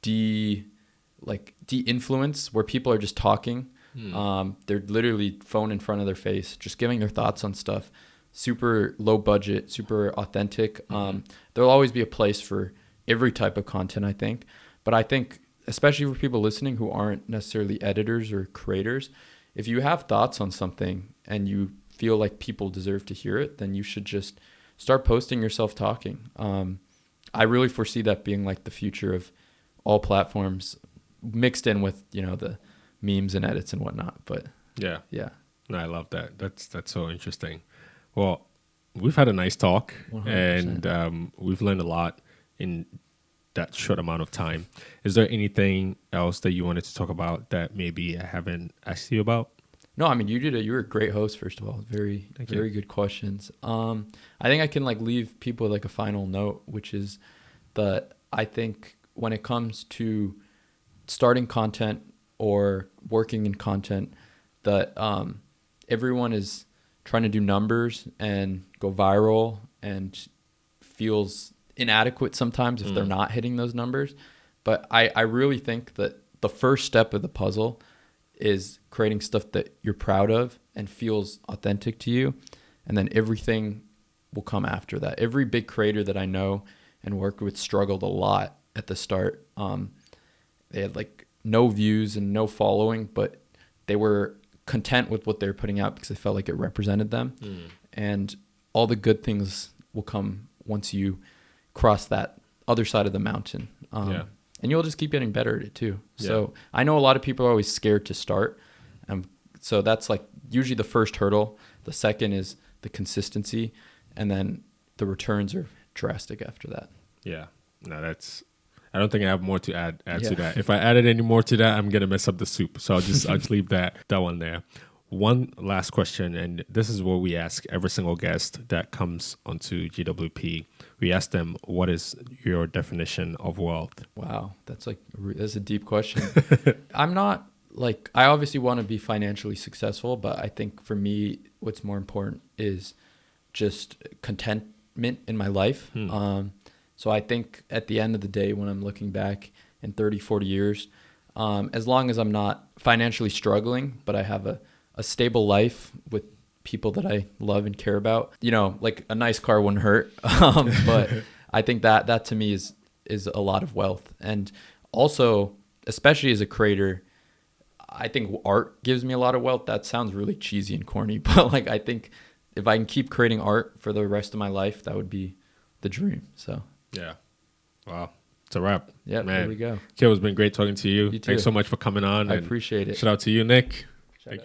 de-influence, where people are just talking. They're literally phone in front of their face, just giving their thoughts on stuff. Super low budget, super authentic. There'll always be a place for every type of content, I think. But I think, especially for people listening who aren't necessarily editors or creators, if you have thoughts on something and you feel like people deserve to hear it, then you should just start posting yourself talking. I really foresee that being like the future of all platforms, mixed in with, the memes and edits and whatnot. But yeah. No, I love that. That's so interesting. Well, we've had a nice talk 100%. And we've learned a lot in that short amount of time. Is there anything else that you wanted to talk about that maybe I haven't asked you about? No, you were a great host, first of all. Very good questions. I think I can leave people with like a final note, which is that I think when it comes to starting content or working in content, that everyone is trying to do numbers and go viral and feels inadequate sometimes if they're not hitting those numbers. But I really think that the first step of the puzzle is creating stuff that you're proud of and feels authentic to you, and then everything will come after that. Every big creator that I know and worked with struggled a lot at the start. They had no views and no following, but they were content with what they were putting out because they felt like it represented them. And all the good things will come once you cross that other side of the mountain. And you'll just keep getting better at it too. So I know a lot of people are always scared to start. So that's usually the first hurdle. The second is the consistency. And then the returns are drastic after that. Yeah. No, I don't think I have more to add Yeah. to that. If I added any more to that, I'm gonna mess up the soup. So I'll just leave that one there. One last question, and this is what we ask every single guest that comes onto GWP. We ask them, what is your definition of wealth? Wow, that's a deep question. I'm not I obviously want to be financially successful, but I think for me, what's more important is just contentment in my life. So I think at the end of the day, when I'm looking back in 30, 40 years, as long as I'm not financially struggling, but I have a stable life with people that I love and care about, a nice car wouldn't hurt. But I think that to me is a lot of wealth. And also, especially as a creator, I think art gives me a lot of wealth. That sounds really cheesy and corny, but I think if I can keep creating art for the rest of my life, that would be the dream. So yeah. Wow. It's a wrap. Yeah, man. There we go. Kyo, it's been great talking to you. You too. Thanks so much for coming on. I appreciate it. Shout out to you, Nick. Thank you.